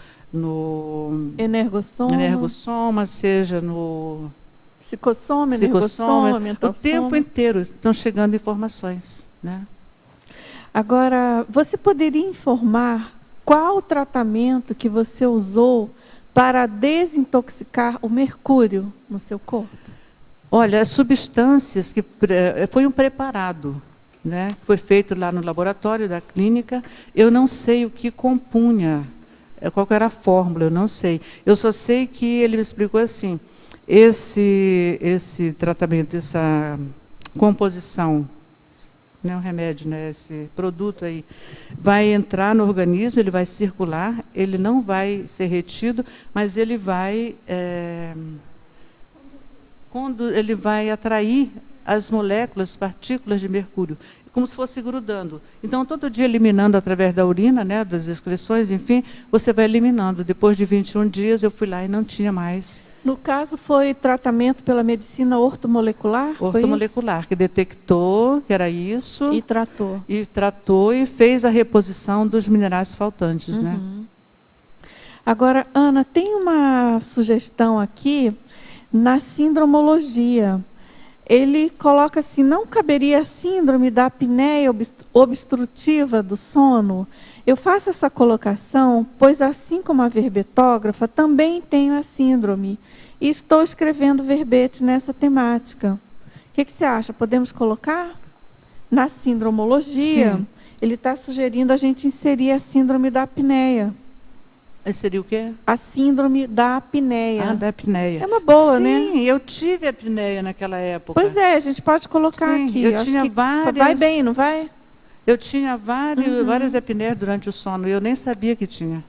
energossoma, seja no psicossoma, energossoma, mental. O tempo inteiro estão chegando informações, né? Agora, você poderia informar qual o tratamento que você usou para desintoxicar o mercúrio no seu corpo? Olha, as substâncias que foi um preparado, né? Foi feito lá no laboratório da clínica. Eu não sei o que compunha, qual era a fórmula, eu não sei. Eu só sei que ele me explicou assim: esse tratamento, essa composição, não é um remédio, né? Esse produto aí vai entrar no organismo, ele vai circular, ele não vai ser retido, mas ele vai ele vai atrair as moléculas, partículas de mercúrio, como se fosse grudando. Então, todo dia eliminando através da urina, né, das excreções, enfim, você vai eliminando. Depois de 21 dias, eu fui lá e não tinha mais. No caso, foi tratamento pela medicina ortomolecular? Ortomolecular, que detectou que era isso. E tratou. E tratou e fez a reposição dos minerais faltantes, né? Agora, Ana, tem uma sugestão aqui na sindromologia. Ele coloca assim: não caberia a síndrome da apneia obstrutiva do sono? Eu faço essa colocação, pois assim como a verbetógrafa, também tenho a síndrome. E estou escrevendo verbete nessa temática. O que você acha? Podemos colocar? Na sindromologia, Ele está sugerindo a gente inserir a síndrome da apneia. Seria o quê? A síndrome da apneia. Ah, da apneia. É uma boa, sim, né? Sim, eu tive apneia naquela época. Pois é, a gente pode colocar sim, aqui. Eu tinha várias... Vai bem, não vai? Eu tinha várias apneias durante o sono e eu nem sabia que tinha.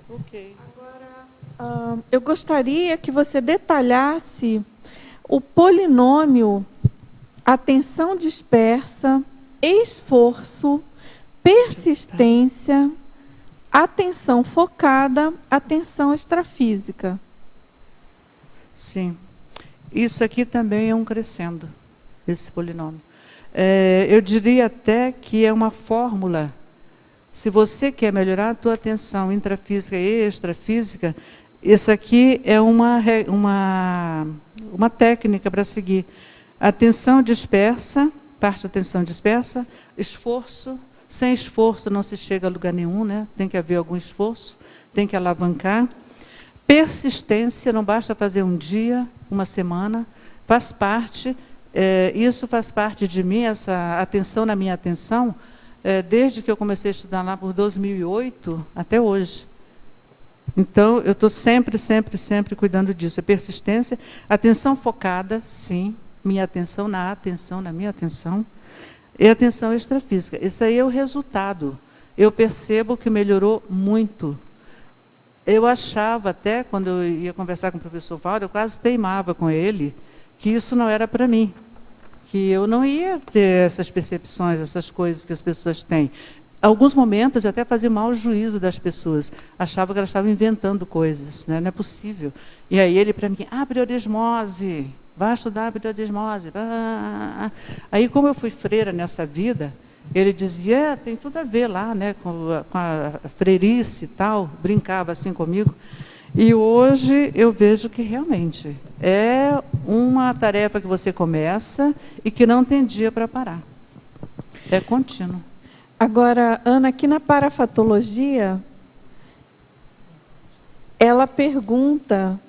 Ok. Agora, eu gostaria que você detalhasse o polinômio atenção dispersa, esforço, persistência, atenção focada, atenção extrafísica. Sim. Isso aqui também é um crescendo, esse polinômio. Eu diria até que é uma fórmula. Se você quer melhorar a tua atenção intrafísica e extrafísica, isso aqui é uma técnica para seguir. Atenção dispersa, parte da atenção dispersa, esforço. Sem esforço não se chega a lugar nenhum, né? Tem que haver algum esforço, tem que alavancar. Persistência, não basta fazer um dia, uma semana, faz parte, isso faz parte de mim, essa atenção na minha atenção, desde que eu comecei a estudar lá por 2008 até hoje. Então, eu estou sempre cuidando disso. É persistência, atenção focada, sim, minha atenção, na minha atenção, e atenção extrafísica. Isso aí é o resultado. Eu percebo que melhorou muito. Eu achava até, quando eu ia conversar com o professor Valdo, eu quase teimava com ele, que isso não era para mim, que eu não ia ter essas percepções, essas coisas que as pessoas têm. Alguns momentos eu até fazia mau juízo das pessoas, achava que elas estavam inventando coisas, né? Não é possível. E aí ele para mim, briodesmose, vai estudar briodesmose. Aí como eu fui freira nessa vida, ele dizia, tem tudo a ver lá, né, com a freirice e tal, brincava assim comigo. E hoje eu vejo que realmente é uma tarefa que você começa e que não tem dia para parar. É contínuo. Agora, Ana, aqui na parafatologia, ela pergunta...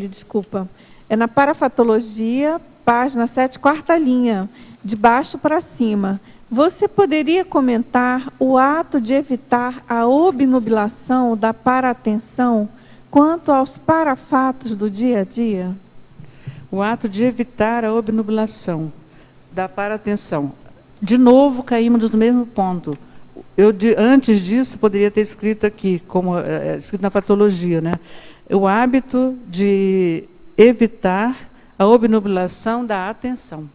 desculpa. É na parafatologia, página 7, quarta linha, de baixo para cima. Você poderia comentar o ato de evitar a obnubilação da paratenção quanto aos parafatos do dia a dia? O ato de evitar a obnubilação da paratenção. De novo, caímos no mesmo ponto. Antes disso, poderia ter escrito aqui, como escrito na patologia, né? O hábito de evitar a obnubilação da atenção.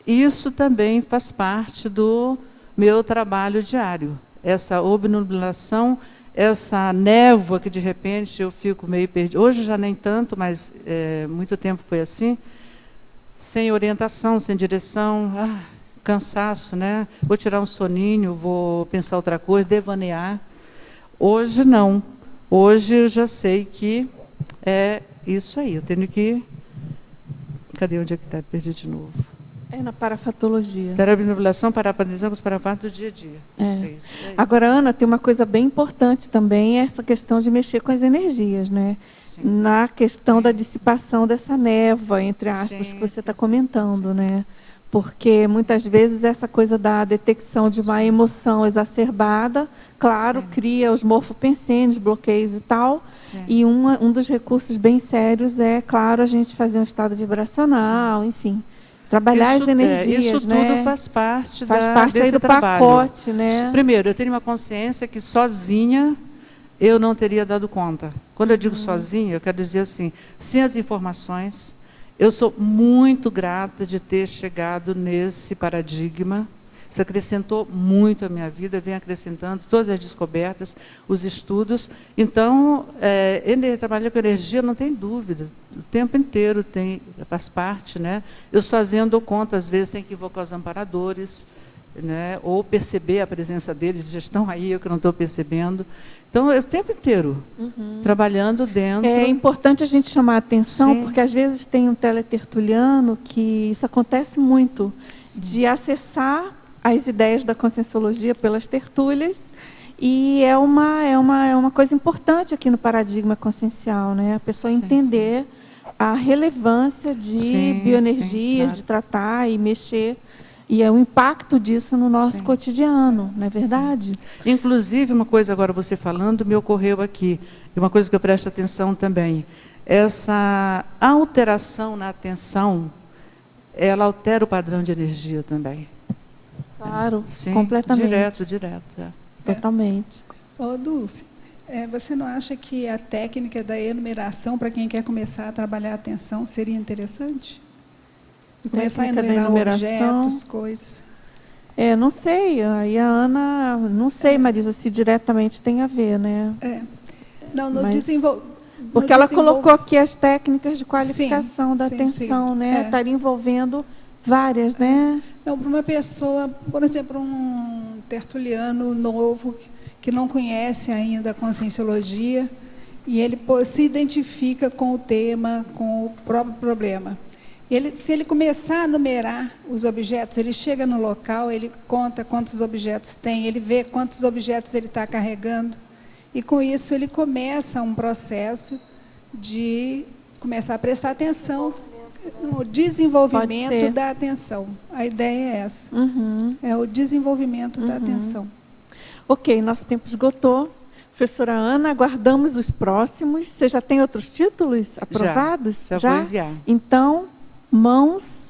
Isso também faz parte do meu trabalho diário. Essa obnubilação, essa névoa que de repente eu fico meio perdido. Hoje já nem tanto, mas muito tempo foi assim. Sem orientação, sem direção, cansaço, né? Vou tirar um soninho, vou pensar outra coisa, devanear. Hoje não. Hoje eu já sei que é isso aí. Eu tenho que... Cadê onde é que está? Perdi de novo. É na parafatologia. Para a obnubilação, para a paratenção, os parafatos do dia a dia. É isso. Agora, Ana, tem uma coisa bem importante também, essa questão de mexer com as energias, né? Sim. Na questão da dissipação dessa névoa, entre aspas, que você está comentando, né? Porque muitas vezes essa coisa da detecção de uma emoção exacerbada, claro, cria os morfopensênios, bloqueios e tal. Sim. E um dos recursos bem sérios é, claro, a gente fazer um estado vibracional, enfim. Trabalhar as energias, isso né? tudo faz parte parte aí do trabalho. Pacote, né? Primeiro, eu tenho uma consciência que sozinha eu não teria dado conta. Quando eu digo sozinha, eu quero dizer assim, sem as informações, eu sou muito grata de ter chegado nesse paradigma. Isso acrescentou muito à minha vida, vem acrescentando todas as descobertas, os estudos. Então, trabalhar com energia, não tem dúvida, o tempo inteiro faz parte, né? Eu sozinha dou conta, às vezes tem que invocar os amparadores, né? Ou perceber a presença deles, já estão aí, eu que não estou percebendo. Então, é o tempo inteiro, trabalhando dentro... É importante a gente chamar a atenção, porque às vezes tem um teletertuliano que isso acontece muito, de acessar as ideias da conscienciologia pelas tertúlias, e é uma coisa importante aqui no paradigma consciencial, né? A pessoa entender a relevância de bioenergias, claro. de tratar e mexer, e é o impacto disso no nosso cotidiano, não é verdade? Sim. Inclusive, uma coisa agora você falando, me ocorreu aqui, e uma coisa que eu presto atenção também, essa alteração na atenção, ela altera o padrão de energia também. Claro, Sim, completamente. Direto. Totalmente. Ô, Dulce, você não acha que a técnica da enumeração, para quem quer começar a trabalhar a atenção, seria interessante? E começar a enumerar objetos, coisas. Não sei, aí a Ana, não sei, Marisa, se diretamente tem a ver, né? Não, porque ela colocou aqui as técnicas de qualificação da sim, atenção, sim. né? Estaria envolvendo várias, né? Não, para uma pessoa, por exemplo, um tertuliano novo que não conhece ainda a conscienciologia e ele se identifica com o tema, com o próprio problema. Se ele começar a numerar os objetos, ele chega no local, ele conta quantos objetos tem, ele vê quantos objetos ele está carregando, e com isso ele começa um processo de começar a prestar atenção no desenvolvimento da atenção. A ideia é essa. É o desenvolvimento da atenção. Ok, nosso tempo esgotou. Professora Ana, aguardamos os próximos. Você já tem outros títulos aprovados? Já vou enviar. Então, mãos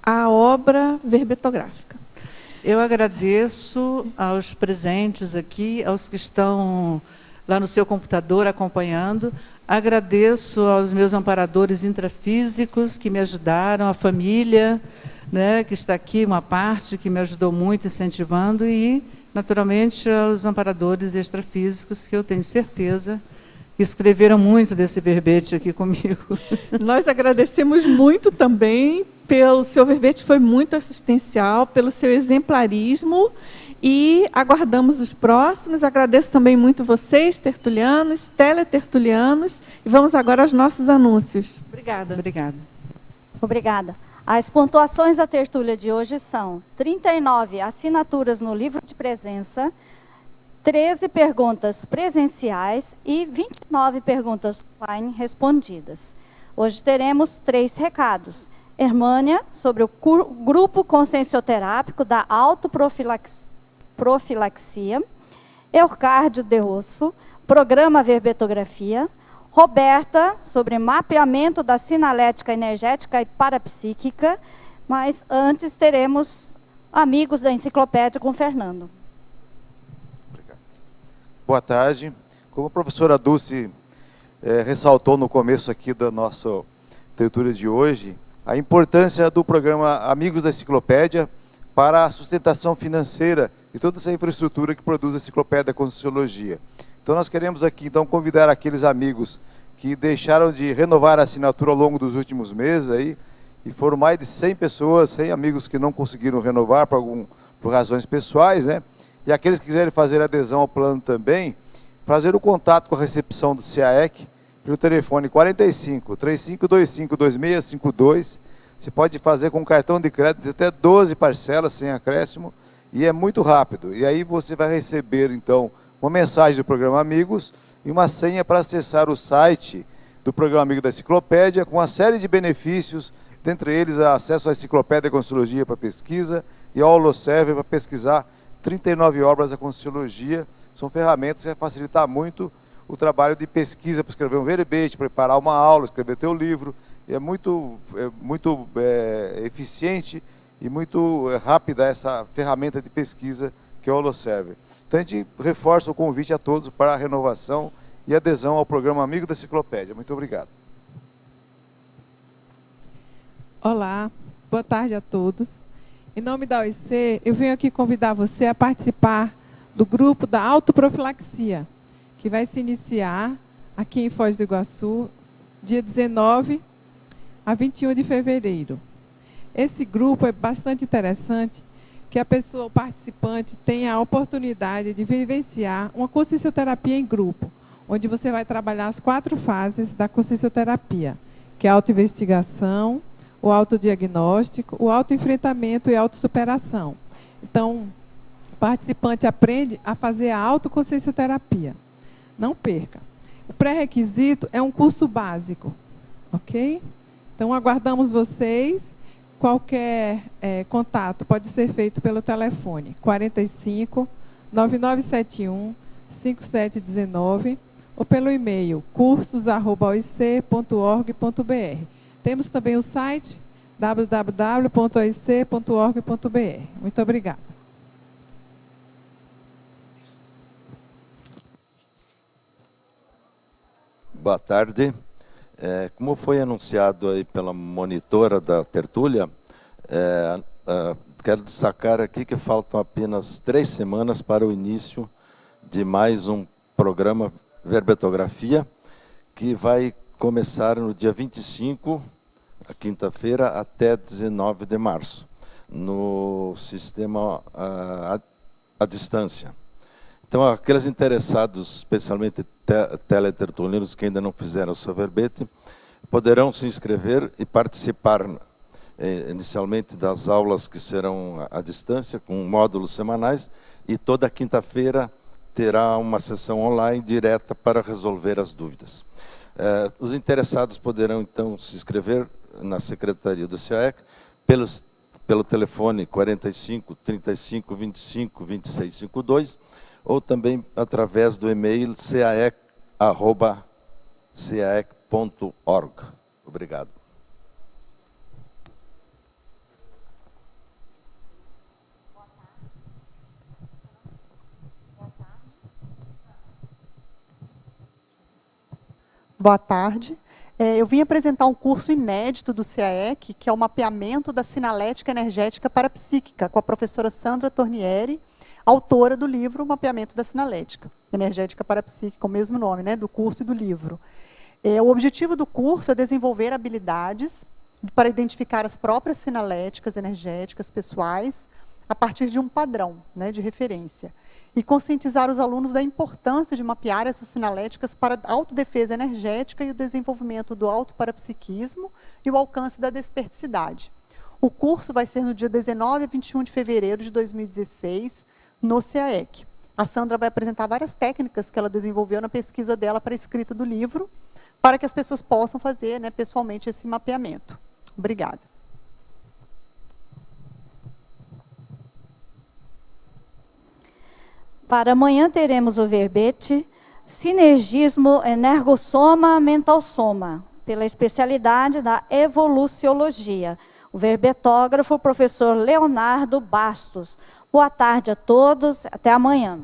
à obra verbetográfica. Eu agradeço aos presentes aqui, aos que estão lá no seu computador acompanhando. Agradeço aos meus amparadores intrafísicos que me ajudaram, a família, né, que está aqui, uma parte que me ajudou muito, incentivando, e, naturalmente, aos amparadores extrafísicos, que eu tenho certeza que escreveram muito desse verbete aqui comigo. Nós agradecemos muito também pelo seu verbete, foi muito assistencial, pelo seu exemplarismo, e aguardamos os próximos. Agradeço também muito vocês, tertulianos, teletertulianos, e vamos agora aos nossos anúncios. Obrigada. Obrigada. As pontuações da tertúlia de hoje são 39 assinaturas no livro de presença, 13 perguntas presenciais e 29 perguntas online respondidas. Hoje teremos 3 recados. Hermânia, sobre o grupo consciencioterápico da autoprofilaxia. Eucárdio de Rosso, programa verbetografia. Roberta, sobre mapeamento da sinalética energética e parapsíquica. Mas antes teremos amigos da enciclopédia com Fernando. Boa tarde. Como a professora Dulce ressaltou no começo aqui da nossa tertúlia de hoje, a importância do programa Amigos da Enciclopédia para a sustentação financeira e toda essa infraestrutura que produz a Enciclopédia da Conscienciologia. Então nós queremos aqui então convidar aqueles amigos que deixaram de renovar a assinatura ao longo dos últimos meses aí, e foram mais de 100 pessoas, 100 amigos que não conseguiram renovar por razões pessoais, né? E aqueles que quiserem fazer adesão ao plano também, fazer o contato com a recepção do CAEC pelo telefone 45 3525 2652. Você pode fazer com cartão de crédito de até 12 parcelas sem acréscimo, e é muito rápido. E aí você vai receber então uma mensagem do programa Amigos e uma senha para acessar o site do programa Amigo da Enciclopédia, com uma série de benefícios, dentre eles acesso à Enciclopédia da Conscienciologia para pesquisa e ao Holoserver para pesquisar 39 obras da Conscienciologia. São ferramentas que vai facilitar muito o trabalho de pesquisa, para escrever um verbete, preparar uma aula, escrever teu livro. E é muito eficiente e muito rápida essa ferramenta de pesquisa que é o Holoserver. Então a gente reforça o convite a todos para a renovação e adesão ao programa Amigo da Enciclopédia. Muito obrigado. Olá, boa tarde a todos. Em nome da OIC, eu venho aqui convidar você a participar do grupo da autoprofilaxia, que vai se iniciar aqui em Foz do Iguaçu, dia 19 a 21 de fevereiro. Esse grupo é bastante interessante, que a pessoa, o participante, tenha a oportunidade de vivenciar uma consciencioterapia em grupo, onde você vai trabalhar as 4 fases da consciencioterapia, que é a autoinvestigação, o autodiagnóstico, o autoenfrentamento e a autossuperação. Então, o participante aprende a fazer a autoconsciencioterapia. Não perca. O pré-requisito é um curso básico, Ok? Então, aguardamos vocês. Qualquer contato pode ser feito pelo telefone 45 9971 5719 ou pelo e-mail cursos@oic.org.br. Temos também o site www.oic.org.br. Muito obrigada. Boa tarde. Como foi anunciado aí pela monitora da tertúlia, quero destacar aqui que faltam apenas 3 semanas para o início de mais um programa Verbetografia, que vai começar no dia 25, a quinta-feira, até 19 de março, no sistema à distância. Então, aqueles interessados, especialmente teletertulianos que ainda não fizeram o seu verbete, poderão se inscrever e participar inicialmente das aulas que serão à distância, com módulos semanais, e toda quinta-feira terá uma sessão online direta para resolver as dúvidas. Os interessados poderão, então, se inscrever na Secretaria do CAEC pelo telefone 45 35 25 26 52, ou também através do e-mail caec@caec.org. Obrigado. Boa tarde. Eu vim apresentar um curso inédito do CAEC, que é o mapeamento da sinalética energética parapsíquica, com a professora Sandra Tornieri, autora do livro Mapeamento da Sinalética Energética Parapsíquica, o mesmo nome, né, do curso e do livro. O objetivo do curso é desenvolver habilidades para identificar as próprias sinaléticas energéticas pessoais a partir de um padrão, né, de referência, e conscientizar os alunos da importância de mapear essas sinaléticas para a autodefesa energética e o desenvolvimento do autoparapsiquismo e o alcance da desperticidade. O curso vai ser no dia 19 a 21 de fevereiro de 2016, no CAEC. A Sandra vai apresentar várias técnicas que ela desenvolveu na pesquisa dela para a escrita do livro, para que as pessoas possam fazer, né, pessoalmente esse mapeamento. Obrigada. Para amanhã teremos o verbete Sinergismo Energossoma-Mental-Soma, pela especialidade da Evoluciologia. O verbetógrafo, professor Leonardo Bastos. Boa tarde a todos, até amanhã.